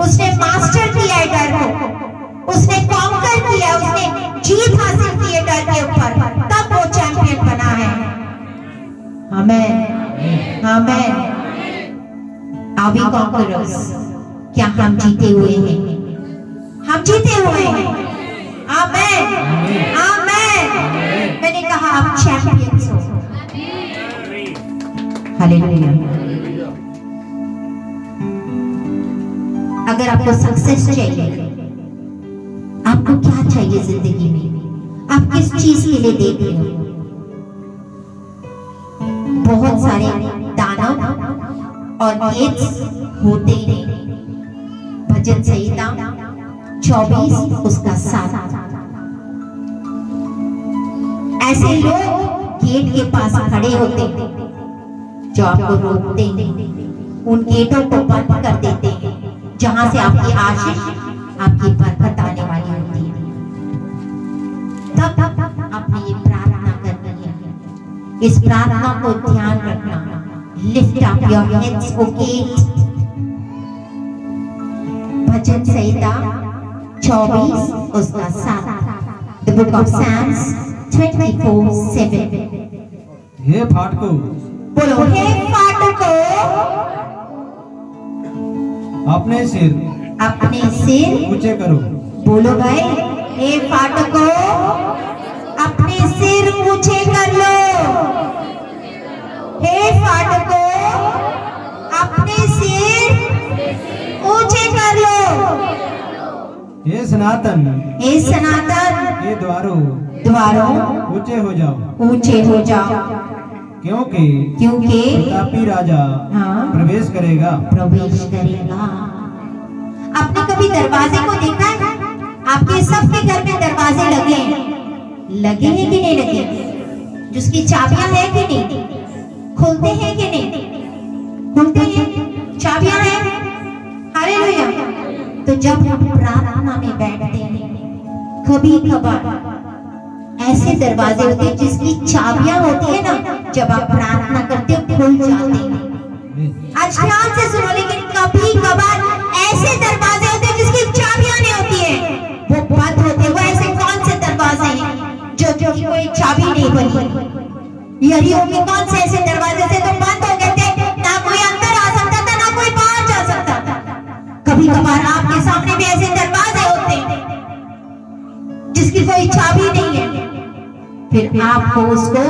उसने मास्टर किया है डर को, उसने कॉन्कर किया, उसने जीत हासिल की है डर के ऊपर, तब वो चैंपियन बना है। आमीन, आमीन। Are we conquerors? क्या हम जीते हुए हैं? हम जीते हुए हैं। आमीन, आमीन। मैंने कहा आप चैंपियंस हो। हालेलुया। अगर आपको सक्सेस चाहिए, आपको क्या चाहिए जिंदगी में? आप किस चीज के लिए देख रहे हो? बहुत सारे दानव और गेट्स होते हैं। भजन संहिता 24 उसका 7। ऐसे लोग गेट के पास खड़े होते हैं जो आपको रोकते हैं, उन गेटों को बंद कर देते हैं जहां से आपकी आशीष, आपकी बरकत आने वाली होती है। तब आपने ये प्रार्थना करनी है इस प्रार्थना को ध्यान रखना। Lift up your heads O gate. भजन संहिता 24 उसका 7। The book of Psalms 24:7। हे फाटको, बोलो हे फाटको, अपने सिर ऊंचे करो। बोलो भाई, हे फाटको अपने सिर ऊंचे कर लो। हे फाटको अपने सिर ऊंचे कर लो। हे सनातन, के द्वारों ऊंचे हो जाओ, क्योंकि प्रतापी राजा प्रवेश करेगा। आपने कभी दरवाजे को देखा है? आपके सबके घर में दरवाजे लगे हैं कि नहीं लगे? जिसकी चाबियां है कि नहीं? खुलते हैं कि नहीं? खुलते हैं, चाबियां हैं। हालेलुया। तो जब हम प्रार्थना में बैठते हैं, कभी कभार ऐसे दरवाजे होते हैं जिसकी चाबियां होती है ना, जब आप प्रार्थना करते हो खुल जाते हैं। आज ध्यान से सुनो, लेकिन कभी कभार ऐसे दरवाजे होते हैं जिसकी चाबियां नहीं होती है, वो बंद होते। वो ऐसे कौन से दरवाजे हैं जो की कोई चाबी नहीं बनी? यरीहो के कौन से ऐसे दरवाजे थे तो बंद हो गए थे, ना कोई अंदर आ सकता था ना कोई बाहर जा सकता था। कभी कभार आपके सामने भी ऐसे दरवाजे होते हैं जिसकी कोई चाबी नहीं है, फिर आपको उसको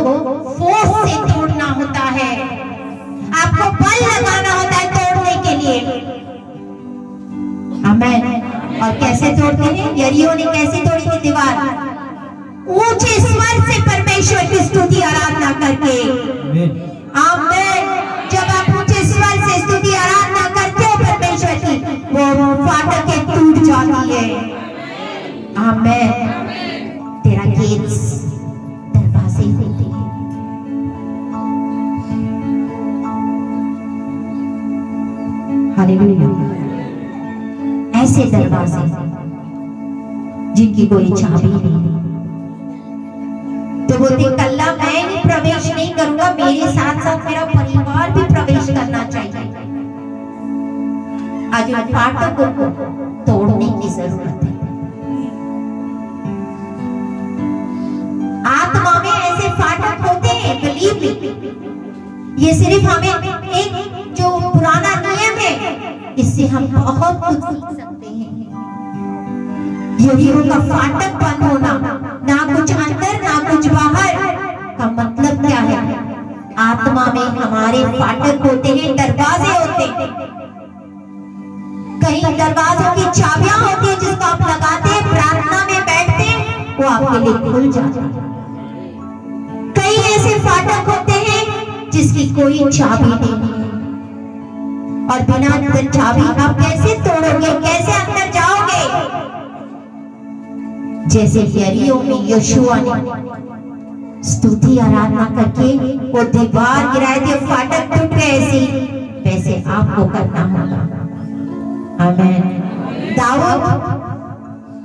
फोर्स से तोड़ना होता है। आपको बल लगाना होता है तोड़ने के लिए। आमीन। और कैसे तोड़ते हैं? यरीहो ने कैसे तोड़ी थी दीवार? ऊंचे स्वर से परमेश्वर की स्तुति आराधना करके। आमीन। जब आप ऊंचे स्वर से स्तुति आराधना करते हो परमेश्वर की, वो फाटकें टूट जाती है। आमीन। तेरा गेट्स दरवाजे होते हैं। हालेलुया। ऐसे दरवाजे जिनकी कोई चाबी नहीं, तो बोलते कल्ला मैं ही प्रवेश नहीं करूंगा, मेरे साथ साथ मेरा परिवार भी प्रवेश करना चाहिए। आज उन फाटकों को तोड़ने की जरूरत है। आत्मा में ऐसे फाटक होते हैं, बिलीव मी। ये सिर्फ हमें एक जो पुराना नियम है, इससे हम बहुत कुछ सीख सकते हैं। यरीहो का फाटक बंद होना, ना कुछ अंदर ना कुछ बाहर, का मतलब क्या है? आत्मा में हमारे फाटक होते हैं, दरवाजे होते हैं। कई दरवाजों की चाबियां होती है जिसको आप लगाते हैं, प्रार्थना में बैठते हैं, वो आपके लिए खुल जाता है। कई ऐसे फाटक होते हैं जिसकी कोई चाबी नहीं है, और बिना चाबी आप कैसे तोड़ोगे, कैसे अंदर जाओगे? जैसे यरीहो में यहोशू ने स्तुति आराधना करके वो दीवार गिराए थे, फाटक टूट गए, ऐसे वैसे आपको करना होगा। आमीन। दाऊद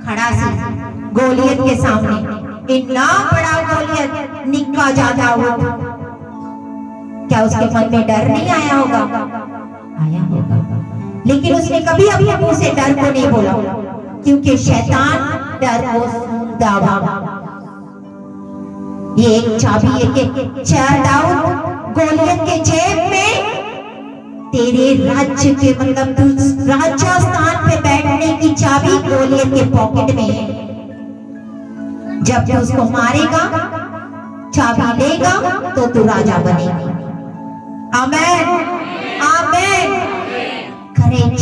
खड़ा था गोलियत के सामने, इतना बड़ा गोलियत, निक्का जा दाऊद, क्या उसके मन में डर नहीं आया होगा? आया होगा, लेकिन उसने कभी अपने मुंह से डर को नहीं बोला, क्योंकि शैतान डर को दावा। ये एक चाबी है कि चल दाऊद, गोलियत के जेब में तेरे राज्य के मतलब राजा स्थान पे बैठने की चाबी गोलियत के पॉकेट में है। जब तू उसको मारेगा, चाबी लेगा, तो तू राजा बनेगा। आमीन। आमीन। करेज,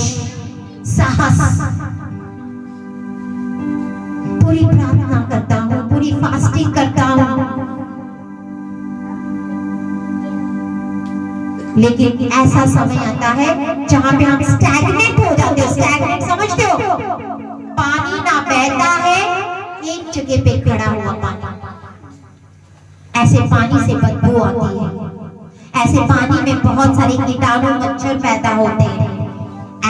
साहस। पूरी प्रार्थना करता हूँ, पूरी फास्टिंग करता हूँ, लेकिन ऐसा समय आता है जहां पे हम स्टैग्नेंट हो जाते हो। स्टैग्नेंट समझते हो? पानी ना बहता है, एक जगह पे खड़ा हुआ पानी। ऐसे पानी से बदबू आती है, ऐसे पानी में बहुत सारे कीटाणु मच्छर पैदा होते हैं।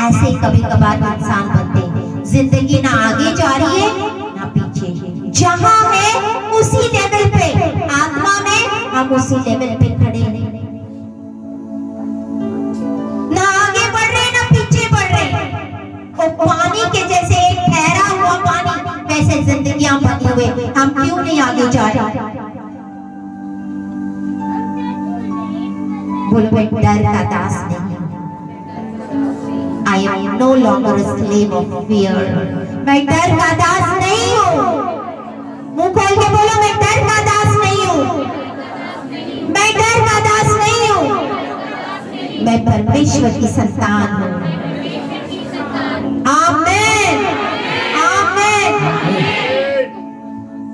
ऐसे कभी कभार इंसान बनते हैं। जिंदगी ना आगे जा रही है ना पीछे, जहां है उसी लेवल पे, आत्मा में हम उसी लेवल आगे जा रही। बोलो मैं डर का दास नहीं हूँ। I am no longer a slave of fear. मैं डर का दास नहीं हूँ। मुंह खोल के बोलो मैं डर का दास नहीं हूँ। मैं डर का दास नहीं हूँ। मैं परमेश्वर की संतान हूँ। आमीन आमीन।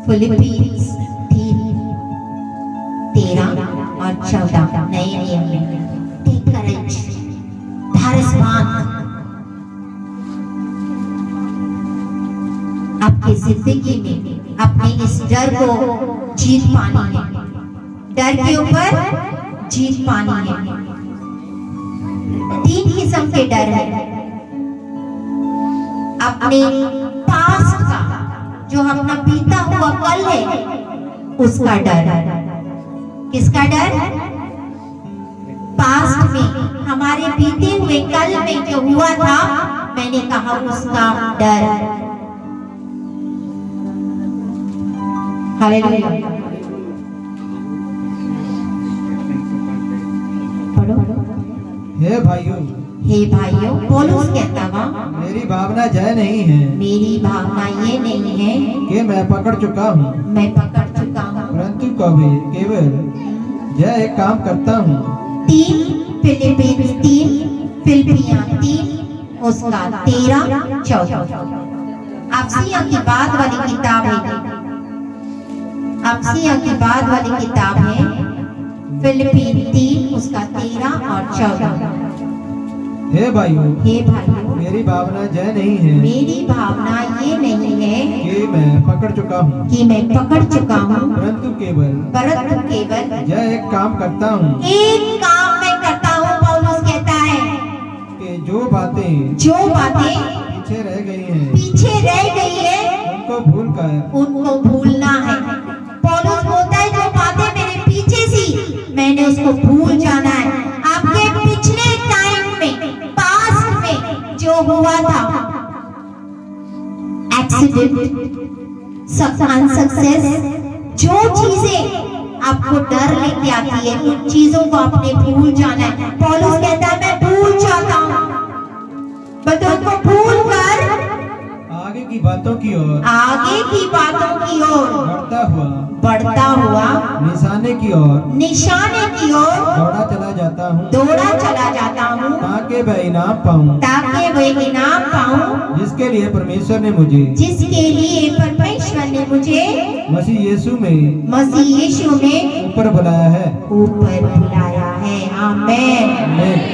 फिलिपींस 3:13 और 14 नए नियम में टेक करेज, धैर्यवान। आपकी जिंदगी में अपने इस डर को जीत पानी है। डर के ऊपर जीत पानी है। 3 किस्म के डर है। अपने पास्ट का, जो अपना बीता हुआ कल है, उसका डर। किसका डर? पास्ट में हमारे बीते हुए कल में जो हुआ था, मैंने कहा उसका डर। हालेलुया। पढ़ो। हे भाइयों, हे भाइयों, पौलुस कहता हुआ, मेरी भावना जय नहीं है मेरी भावना ये नहीं है कि मैं पकड़ चुका हूँ, मैं पकड़ चुका हूँ, परंतु कभी केवल यह एक काम करता हूँ। 3 फिलिपियंस 3 उसका 13-14। अफसिया की बात वाली किताब है। अफसिया की बात वाली किताब है फिलिपियंस 3 उसका 13 और 14। हे भाइयों, मेरी भावना जय नहीं है, मेरी भावना ये नहीं है कि मैं पकड़ चुका हूँ, परंतु केवल यह एक काम करता हूँ एक काम मैं करता हूँ। पौलुस कहता है कि जो बातें पीछे रह गई है उनको भूलना है। पौलुस बोलता है जो बातें मेरे पीछे थी, मैंने उसको भूल जाना है। आपके पिछले टाइम में, पास्ट में जो हुआ था, एक्सीडेंट, अनसक्सेस, जो चीजें आपको डर लेके आती है, उन चीजों को आपने भूल जाना है। पौलुस कहता है मैं भूल जाता हूँ, बट उनको भूल कर आगे की बातों की ओर बढ़ता हुआ निशाने की ओर दौड़ा चला जाता हूँ, ताकि वह इनाम पाऊं, जिसके लिए परमेश्वर ने मुझे मसीह यीशु में ऊपर बुलाया है। आमीन।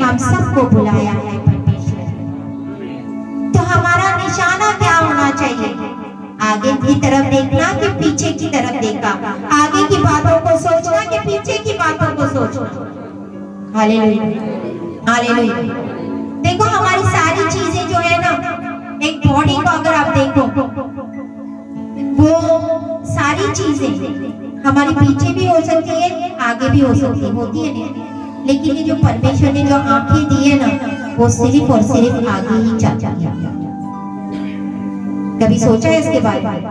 हम सबको बुलाया है परमेश्वर। तो हमारा निशाना क्या होना चाहिए? आगे की तरफ देखना कि पीछे की तरफ देखा? आगे की बातों को सोचना कि पीछे की बातों को सोचना? Hallelujah hallelujah. देखो हमारी सारी चीजें जो है ना, एक बॉडी को अगर आप देखो, वो सारी चीजें हमारी पीछे भी हो सकती है, आगे भी हो सकती है, होती है नहीं। लेकिन ये जो परमेश्वर ने जो आंखें दी है ना, वो सिर्फ और सिर्फ आगे ही जाती है। कभी सोचा है इसके बारे में?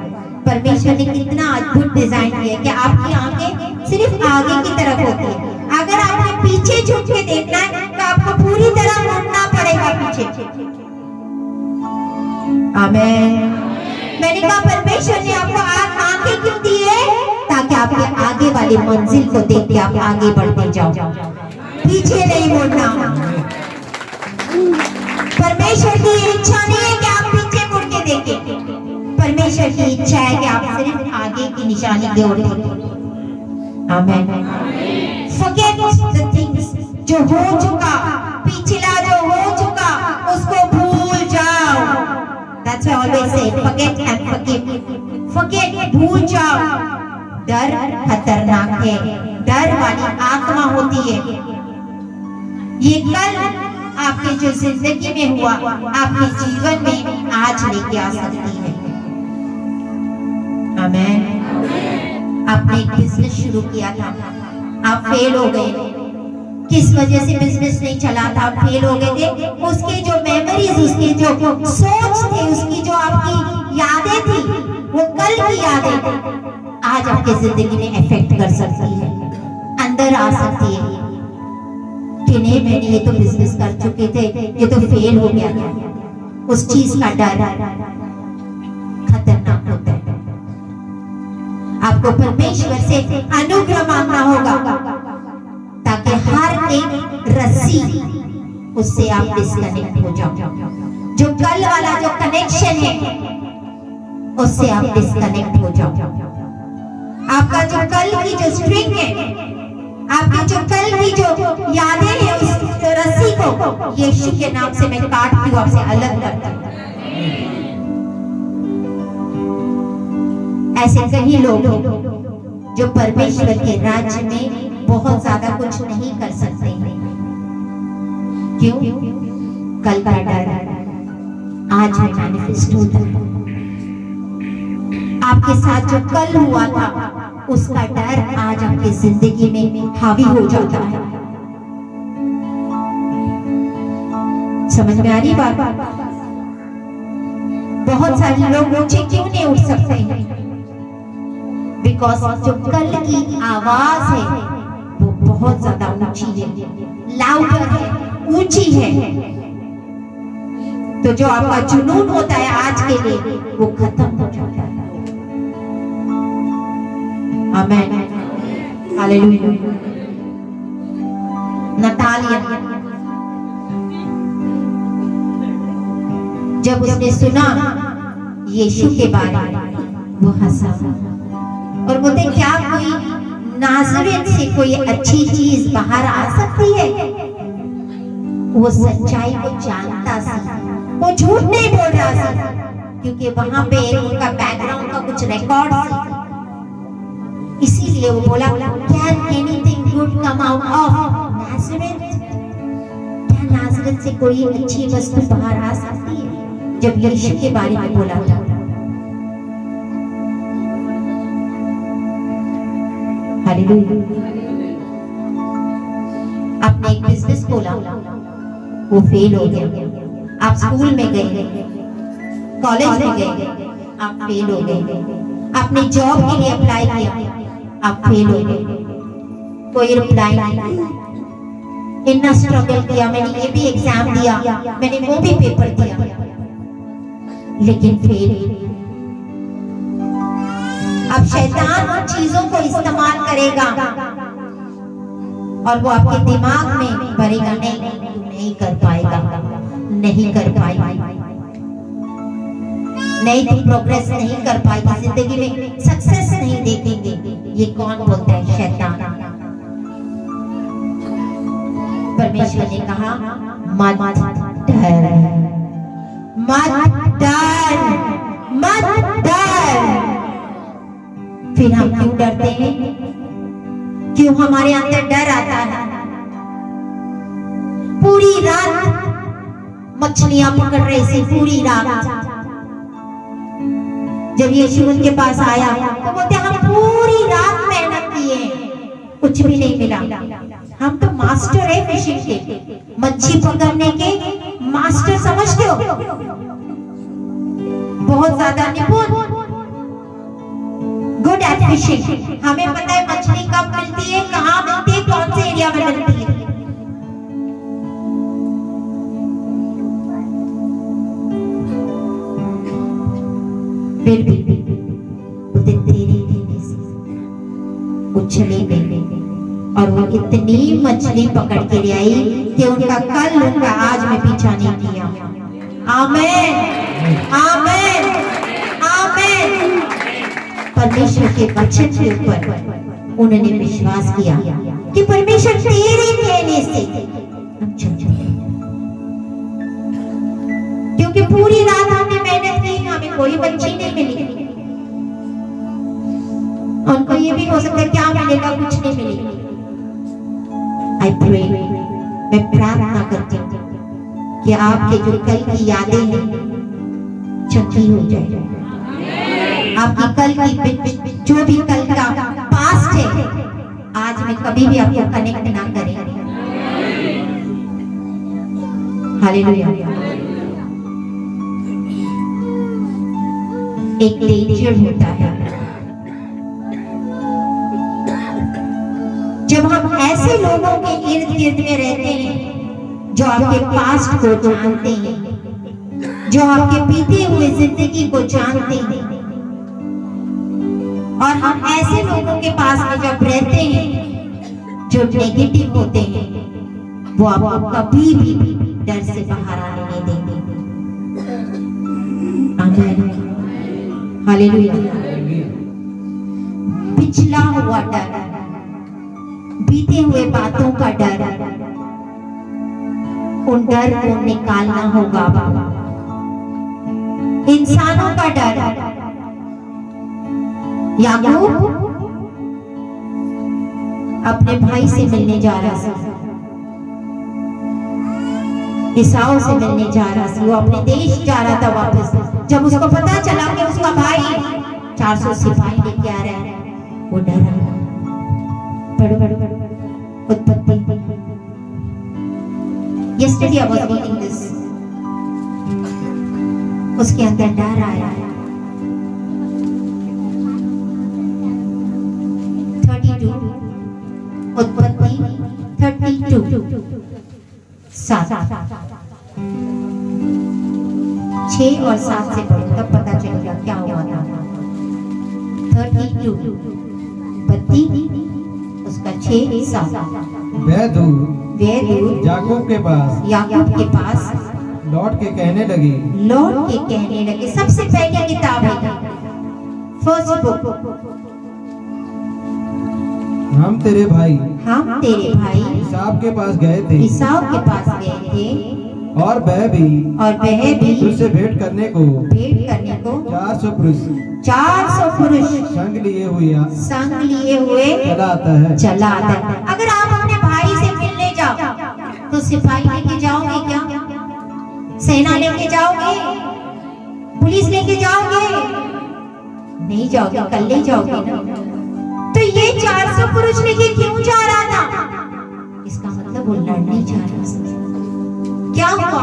परमेश्वर ने कितना अद्भुत डिजाइन किया है कि आपकी आंखें सिर्फ आगे की तरफ होती है। अगर आपने पीछे झुक के देखना है तो आपको पूरी तरह मुड़ना पड़ेगा पीछे। आमीन। मैंने कहा परमेश्वर ने आपको आंखें क्यों दी है? ताकि आपके आगे वाली मंजिल को देख के आप आगे बढ़ते जाओ, पीछे नहीं मुड़ना। परमेश्वर की इच्छा नहीं है कि आप पीछे मुड़ के देखें। परमेश्वर की इच्छा है कि आप सिर्फ आगे की निशानी की ओर देखें। आमीन। Forget the things जो हो चुका, पिछला जो हो चुका, उसको भूल जाओ। That's why I always say forget and forgive. Forget, भूल जाओ। डर खतरनाक है, डर वाली आत्मा होती है। ये कल आपके जो जिंदगी में हुआ, आपके जीवन में आज लेके आ सकती है। आमीन। आपने एक बिजनेस शुरू किया था, आप फेल हो गए। किस वजह से बिजनेस नहीं चला था? आप फेल हो गए थे। उसके जो मेमोरीज, उसके जो सोच थे, उसकी जो आपकी यादें थी, वो कल की यादें थी। आज आपके जिंदगी में इफेक्ट कर सकती है, अंदर आ सकती है कि नहीं मैंने ये तो बिजनेस कर चुके थे, ये तो फेल हो गया था। उस चीज का डर खतरनाक होता है। आपको परमेश्वर से अनुग्रह मांगना होगा ताकि हर एक रस्सी उससे आप डिस्कनेक्ट हो जाओ। जो कल वाला जो कनेक्शन है उससे आप डिस्कनेक्ट हो जाओ। आपका जो कल की जो स्ट्रिंग है, आपकी जो कल की जो यादें हैं, उस जो रस्सी को यीशु के नाम से मैं काटती हूँ, आपसे अलग करती हूँ। ऐसे कई लोग जो परमेश्वर के राज्य में बहुत ज्यादा कुछ नहीं कर सकते हैं। क्यों? कल का डर आज में मैनिफेस्ट होता है। आपके साथ जो कल हुआ था उसका डर आज आपकी जिंदगी में हावी हो जाता है। समझ में आ रही बात? बहुत सारे लोग ऊंचे क्यों नहीं उठ सकते हैं? बिकॉज जो कल की आवाज है वो बहुत ज्यादा ऊंची है, लाउडर है, ऊंची है। तो जो आपका जुनून होता है आज के लिए वो खत्म हो जाता है। आमेन, हालेलुया। नतालिया जब उसने सुना यीशु के बारे में वो हंसा और बोलते क्या कोई नाज़रेत से कोई अच्छी चीज बाहर आ सकती है? वो सच्चाई को जानता था, वो झूठ नहीं बोल रहा था, क्योंकि वहां पे उनका बैकग्राउंड का कुछ रिकॉर्ड था। इसीलिए वो बोला, can anything good come out of Nazareth? क्या नाज़रेत से कोई अच्छी वस्तु बाहर आ सकती है? जब यीशु के बारे में बोला था। हालेलुया। आपने एक बिजनेस खोला, वो फेल हो गया। आप स्कूल में गए, कॉलेज में गए, आप फेल हो गए। आपने जॉब के लिए अप्लाई किया, आप फेल हो गए। कोई रिप्लाई नहीं। इतना स्ट्रगल किया, मैंने ये भी एग्जाम दिया, मैंने वो भी पेपर दिया, लेकिन फेल। अब शैतान उन चीजों को इस्तेमाल करेगा और वो आपके दिमाग में भरेगा, नहीं कर पाएगा, नहीं कर पाएगा, नहीं तो प्रोग्रेस नहीं कर पाएगी, जिंदगी में सक्सेस नहीं देखेंगे। ये कौन बोलता है? शैतान। परमेश्वर ने कहा मत डर, मत डर, मत डर। फिर हम क्यों डरते हैं? क्यों हमारे अंदर डर आता है? पूरी रात मछलियां पकड़ रही थी, पूरी रात। जब यीशु उनके पास आया तो बोलते हम पूरी रात मेहनत किए, कुछ भी नहीं मिला। हम तो मास्टर है फिशिंग के, मच्छी पकड़ने के मास्टर, समझते हो? बहुत ज्यादा निपुण, गुड एट फिशिंग। हमें पता है मछली कब मिलती है, कहाँ मिलती है, कौन से एरिया में मिलती है। फिर भी तेरे देने से उछले गए और वो इतनी मछली पकड़ के ले आई कि उनका कल उनका आज में पीछा नहीं किया। आमीन, आमीन, आमीन। परमेश्वर के वचन के ऊपर उन्होंने विश्वास किया कि परमेश्वर तेरे कहने से हम चल जाएंगे, क्योंकि पूरी रात हमने मेहनत की, हमें कोई मच्छी नहीं मिली। उनको ये भी हो सकता है क्या मिलेगा, कुछ नहीं मिलेगा। आई प्रे, मैं प्रार्थना करती हूँ कि आपके जो कल की यादें हैं चंगी हो जाए। आपकी कल की जो भी कल का पास्ट है आज में कभी भी आपको कनेक्ट ना करें। हालेलुया। एक डेंजर होता है जब हम ऐसे लोगों के इर्द गिर्द में रहते हैं जो आपके पास्ट को जानते हैं, जो आपके बीते हुए जिंदगी को जानते हैं, और हम ऐसे लोगों के पास में जब रहते हैं जो नेगेटिव होते हैं, वो आपको कभी भी डर से बाहर आने नहीं देंगे। आमीन, हालेलुया। पिछला हुआ डर, बीते हुए बातों का डर, उन डर को निकालना होगा। इंसानों का डर, याकूब अपने भाई से मिलने जा रहा था, ईसाऊ से मिलने जा रहा था, वो अपने देश जा रहा था वापस। जब उसको पता चला कि उसका भाई 400 सिपाही लेके आ रहा है, वो डरा। उत्पत्ति, yesterday I was reading this, उसके अंदर डर आया। 32, उत्पत्ति 32, 7, 6 और 7 से पढ़ो तब पता चलेगा क्या हुआ था। 32, उत्पत्ति उसका 6, 7। वह दूत याकूब के पास लौट के कहने लगी। सबसे पहले किताब है फर्स्ट बुक, हम तेरे भाई ईसाव के पास गए थे, और वह भी तुझसे भेंट करने को 400 पुरुष संग लिए हुए चला आता है। अगर आप अपने भाई से मिलने जाओ तो सिपाही लेके जाओगे क्या? सेना लेके जाओगे? पुलिस लेके जाओगे? नहीं जाओगे, कल ले जाओगे ना। तो ये 400 पुरुष लेके क्यों जा रहा था? इसका मतलब वो लड़ने जा रहा था। क्या हुआ?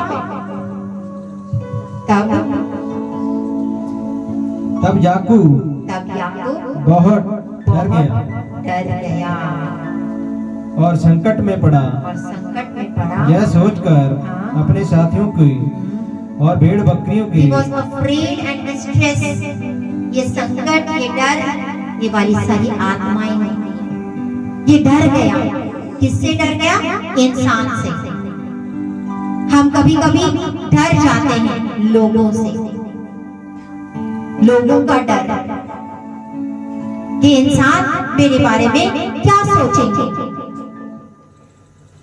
तब याकूब बहुत डर गया और संकट में पड़ा। यह सोचकर अपने साथियों की और भेड़ बकरियों की He was afraid and distressed. ये संकट, ये डर, ये वाली सारी आत्माएं होती हैं। ये डर गया। किससे डर गया? इंसान से। हम कभी कभी डर जाते हैं लोगों से, लोगों का डर कि इंसान मेरे बारे में क्या सोचेंगे।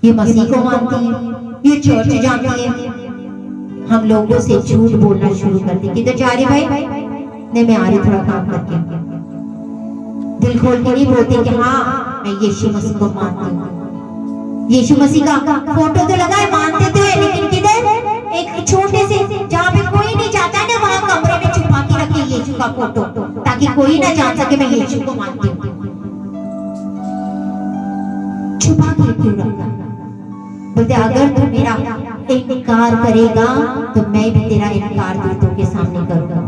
ये मसीह को मानती है, ये चर्च जाती है, हम लोगों से झूठ बोलना शुरू कर दी। किधर जा रही भाई? नहीं, मैं आ रही थोड़ा काम करके। दिल खोल के नहीं बोलते कि हाँ मैं यीशु मसीह को मानती हूँ। यीशु मसीह का फोटो तो लगा है, मानते तो है, लेकिन किधर? एक छोटे से जहाँ पे कोई नहीं जाता है ना, वहाँ कमरे में छुपा के रखे यीशु का फोटो, ताकि कोई ना जान सके मैं यीशु को मानती हूँ। छुपा के क्यों रखा? बोलते अगर तू मेरा इनकार करेगा तो मैं भी तेरा इनकार दूतों के सामने करूंगा।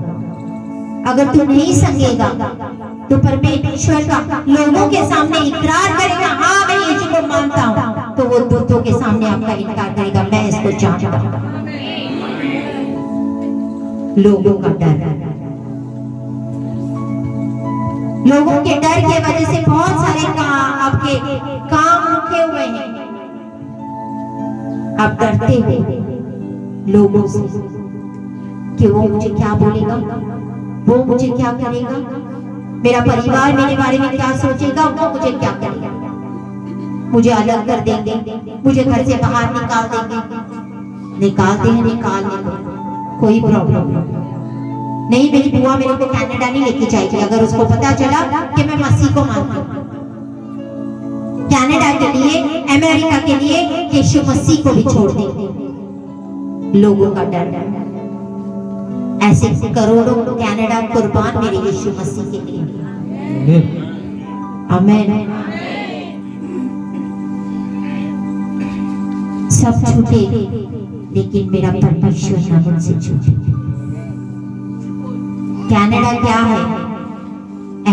अगर तू नहीं संगेगा तो परमेश्वर का लोगों के सामने इकरार करेगा, हाँ मैं यीशु को मानता हूँ, तो वो दूतों के सामने आपका इनकार करेगा, मैं इसको जानता हूँ। लोगों का डर, लोगों के डर की वजह से बहुत सारे आपके काम रुके हुए हैं। आप डरते हो लोगों से कि वो मुझे क्या बोलेगा, वो मुझे क्या करेगा, मेरा परिवार मेरे बारे में क्या सोचेगा, वो मुझे क्या करेगा, मुझे अलग कर देंगे, मुझे घर से बाहर निकाल देंगे। निकालते हैं, निकालने को कोई प्रॉब्लम नहीं। मेरी बुआ मेरे को कनाडा नहीं लेके जाएगी अगर उसको पता चला कि मैं मसीह को मानती हूँ। कनाडा के लिए, अमेरिका के लिए यीशु मसीह को भी छोड़ देंगे। लोगों का डर, ऐसे करोड़ों कनाडा कुर्बान मेरे यीशु मसीह के लिए। आमीन। सब छूटे लेकिन मेरा परमेश्वर ना मुझसे छूटे। कनाडा क्या है,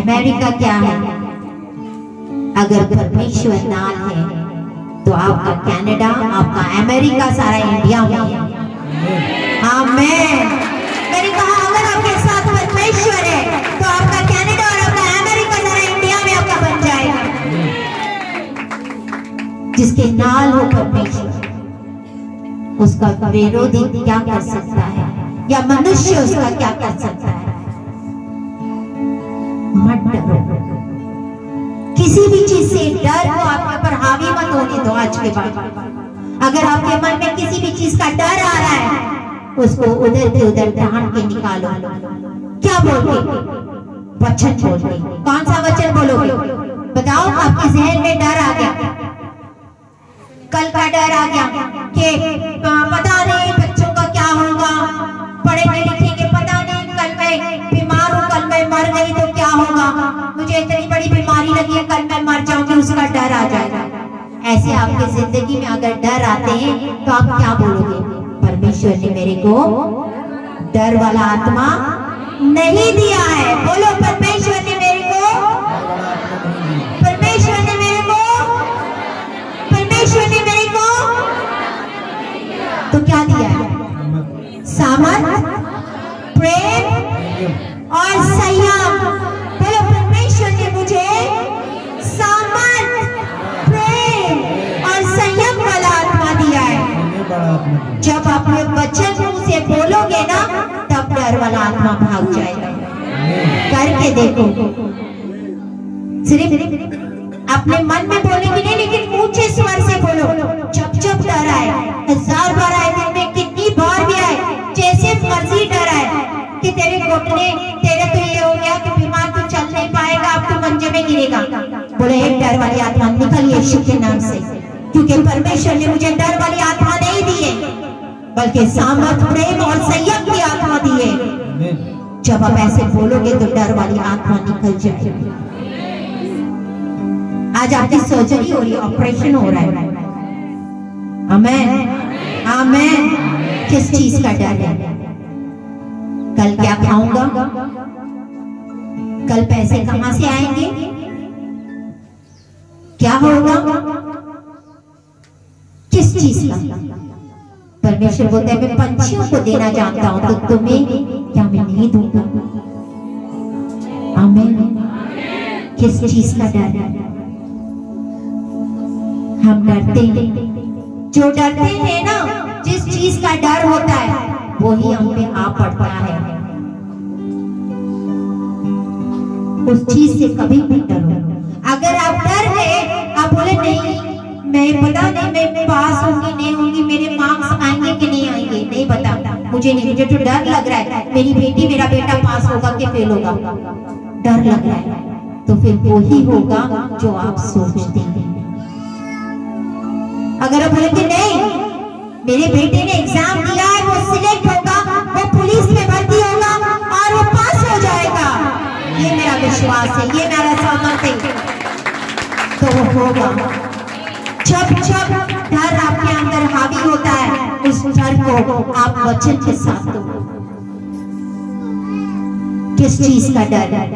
अमेरिका क्या है, अगर परमेश्वर नाल है तो आपका कनाडा, आपका अमेरिका, सारा इंडिया में है। आमीन। मैंने कहा अगर आपके साथ परमेश्वर है तो आपका कनाडा और आपका अमेरिका सारा इंडिया में आपका बन जाएगा। जिसके नाल हो परमेश्वर, उसका विरोधी क्या कर सकता है, या मनुष्य उसका क्या कर सकता है? मत डरो, किसी भी चीज से डर को आपके ऊपर हावी मत होने दो। आज के बाद अगर आपके मन में किसी भी चीज का डर आ रहा है, उसको उधर के उधर ढांढ के निकालो। क्या बोलोगे? वचन बोलोगे। कौन सा वचन बोलोगे? बताओ। आपके जहन में डर आ गया, कल का डर आ गया कि पता नहीं बच्चों का क्या होगा, पढ़ेंगे लिखेंगे, पता नहीं कल मैं बीमार हूँ, कल मैं मर गई तो क्या होगा, मुझे इतनी बड़ी बीमारी लगी है, कल मैं मर जाऊंगी, उसका डर आ जाएगा। ऐसे आपकी जिंदगी में अगर डर आते हैं तो आप क्या बोलोगे? परमेश्वर ने मेरे को डर वाला आत्मा नहीं दिया है। बोलो, परमेश्वर ने मेरे को, परमेश्वर ने मेरे को, परमेश्वर ने मेरे को तो क्या दिया है? सामर्थ, प्रेम और संयम। बोलो, परमेश्वर ने मुझे सामर्थ, प्रेम और संयम वाला आत्मा दिया है। जब आप ये वचन मुंह से बोलोगे ना, तब डर वाला आत्मा भाग जाएगा। करके देखो। सिर्फ अपने मन में बोलेंगे नहीं, लेकिन ऊंचे स्वर से बोलो। जब डर आए, 1000 बार आए, दिन में कितनी बार भी आए, जैसे मर्जी डर आए कि तेरे घुटने, तेरे तो ये हो गया कि बीमार, तू चल नहीं पाएगा, अब तू मंजे में गिरेगा, बोले एक डर वाली आत्मा निकल यीशु के नाम से, क्योंकि परमेश्वर ने मुझे डर वाली आत्मा नहीं दी है, बल्कि सामर्थ, प्रेम और संयम की आत्मा दी है। जब आप ऐसे बोलोगे तो डर वाली आत्मा निकल जाएगी। आज आपकी सर्जरी हो रही है, ऑपरेशन हो रहा है। आमेन, आमेन। किस चीज का डर है? कल क्या खाऊंगा, कल पैसे कहां से आएंगे, क्या होगा, किस चीज का? परमेश्वर बोलता है मैं पंछियों को देना जानता हूं, तो तुम्हें क्या मैं नहीं दूंगा? आमीन। किस चीज का डर है? हम डरते हैं, जो डरते हैं ना, जिस चीज का डर होता है वही हम पे आ पड़ता है। उस चीज से कभी भी डरो। अगर आप डर गए, आप बोले नहीं मैं पता नहीं मैं पास होंगी नहीं होंगी, मेरे मार्क्स आएंगे कि नहीं आएंगे, नहीं पता, मुझे नहीं, मुझे तो डर लग रहा है मेरी बेटी मेरा बेटा पास होगा कि फेल होगा, डर लग रहा है, तो फिर वो ही होगा जो आप सोचते हैं। अगर आप बोलेंगे नहीं मेरे बेटे ने एग्जाम दिया है, वो सिलेक्ट होगा, वो पुलिस में भर्ती होगा और वो पास हो जाएगा, ये मेरा विश्वास है, ये मेरा सहमत है, तो वो होगा। जब डर आपके अंदर हावी होता है, उस डर को आप वचन के साथ दो। किस चीज का डर है?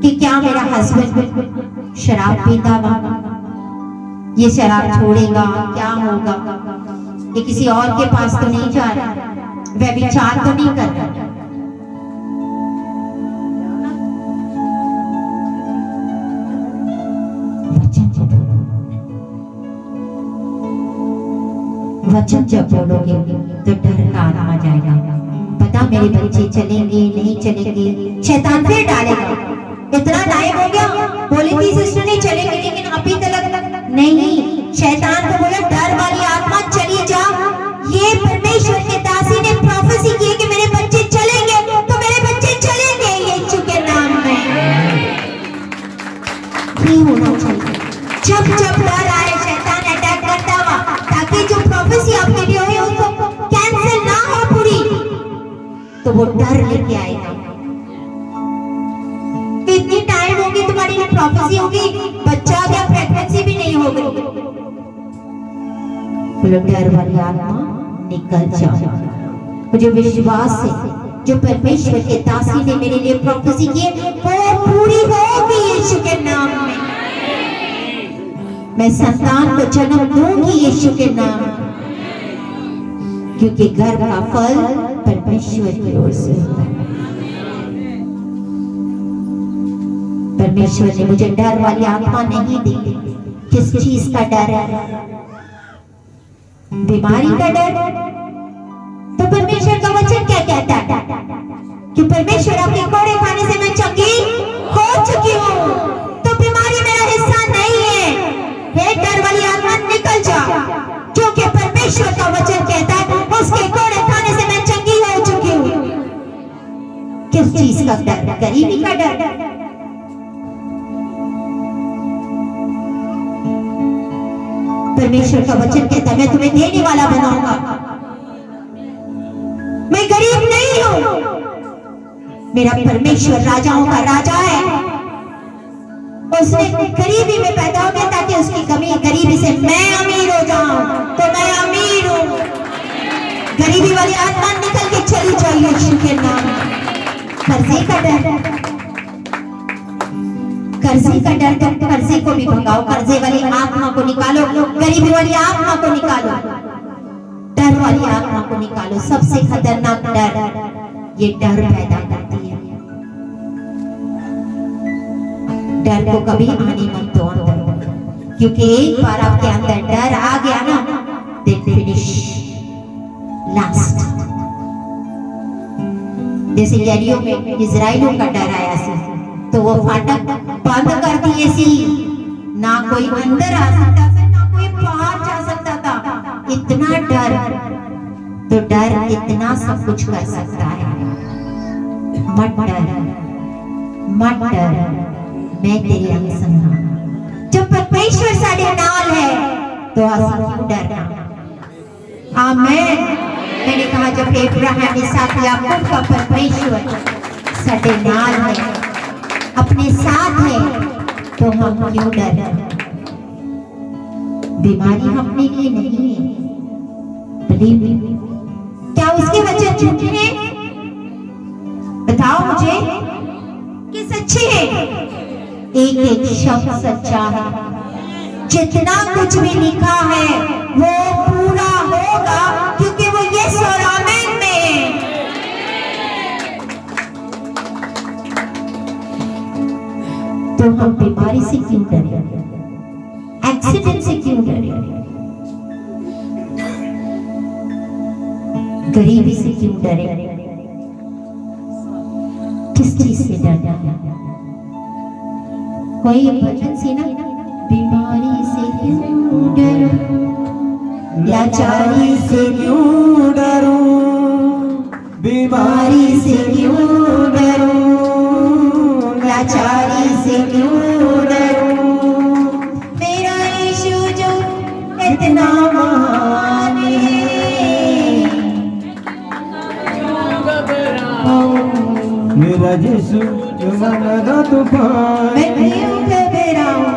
कि क्या मेरा हस्बैंड शराब पीता हुआ, ये शराब छोड़ेगा, क्या होगा, ये किसी और के पास तो नहीं जा रहा, व्यभिचार तो नहीं कर रहा। वचन जब बोलोगे तो डर का आत्मा जाएगा। पता मेरे बच्चे चलेंगे नहीं चलेंगे, शैतान फिर डालेगा। इतना टाइम हो गया, बोली थी सिस्टर नहीं चलेंगे, लेकिन अभी तक नहीं। शैतान को बोला डर वाली आत्मा चली जा। ये परमेश्वर के दासी ने प्रोफेसी की कि मेरे बच्चे चलेंगे, तो मेरे बच्चे चलेंगे यीशु के नाम में। ये होना चाहिए। जब डर आए, शैतान अटैक करता हुआ, ताकि जो प्रोफेसी आपके लिए हुई उसको कैंसिल ना हो पूरी, तो वो डर लेके आएगा। कितनी टाइम होगी तुम्हारी प्रोफेसी होगी, बच्चा क्या प्रेगनेंसी भी नहीं होगी, डर वाली आत्मा निकल जाओ। मुझे विश्वास है जो परमेश्वर के दासी ने मेरे लिए प्रोफेसी की वो पूरी होगी यीशु के नाम में। मैं संतान को जन्म दूंगी यीशु के नाम, क्योंकि गर्भ का फल परमेश्वर की ओर से होता है। परमेश्वर ने मुझे डर वाली आत्मा नहीं दी। किस चीज का डर है? बीमारी का डर? तो परमेश्वर का वचन क्या कहता है कि परमेश्वर आपके कोड़े खाने से मैं चंगी हो चुकी हूँ, तो बीमारी मेरा हिस्सा नहीं है। हे डर वाली आत्मा निकल जा, क्योंकि परमेश्वर का वचन कहता है उसके कोड़े खाने से मैं चंगी हो चुकी हूँ। किस चीज का डर? गरीबी का डर? परमेश्वर का वचन कहता है मैं तुम्हें देने वाला बनाऊंगा। मैं गरीब नहीं हूं, मेरा परमेश्वर राजाओं का राजा है। उसने गरीबी में पैदा हो गया ताकि उसकी कमी गरीबी से मैं अमीर हो जाऊं, तो मैं अमीर हूं। गरीबी वाली आत्मा निकल के चली जाइए यीशु के नाम। कर्जे का डर? कर्जे का डर? तो कर्जे को भी भगाओ, कर्जे वाली आत्मा को निकालो, गरीबी वाली आत्मा को निकालो, डर वाली आत्मा को निकालो। सबसे खतरनाक डर ये डर पैदा करती है। डर को कभी आने मत दो अंदर, क्योंकि एक बार आपके अंदर डर आ गया ना, then finish, last। जैसे यरीहो में इजराइलियों का डर आया सी, तो वो फाटक बंद कर दिए सी, ना कोई अंदर आ सकता था ना कोई बाहर जा सकता था। इतना डर, तो डर इतना सब कुछ कर सकता है। मत डर, मत डर, मैं तेरे संग हूं। जब परमेश्वर साडे नाल है तो असीं क्यों डरना? आमीन। मैंने कहा जब अब्राहम के साथ याकूब का परमेश्वर साडे नाल है, अपने साथ है, तो हम क्यों डरना? बीमारी अपने लिए नहीं है। Believe me। क्या उसके वचन झूठे हैं? बताओ मुझे कि सच्चे हैं? एक एक शब्द सच्चा है। जितना कुछ भी लिखा है वो पूरा होगा, क्योंकि वो यस और आमीन में है। तो हम बीमारी से क्यों डरे? एक्सीडेंट से क्यों डरे? गरीबी से क्यों डरे? किस चीज से डरना? कोई भजन सी ना, बीमारी से क्यों डरूं, लाचारी से क्यों डरूं, बीमारी से क्यों डरूं, लाचारी से क्यों डरूं, मेरा यीशु जो इतना महान है। मेरा यीशु जो मना तूफान, मैं क्यों घबराऊं,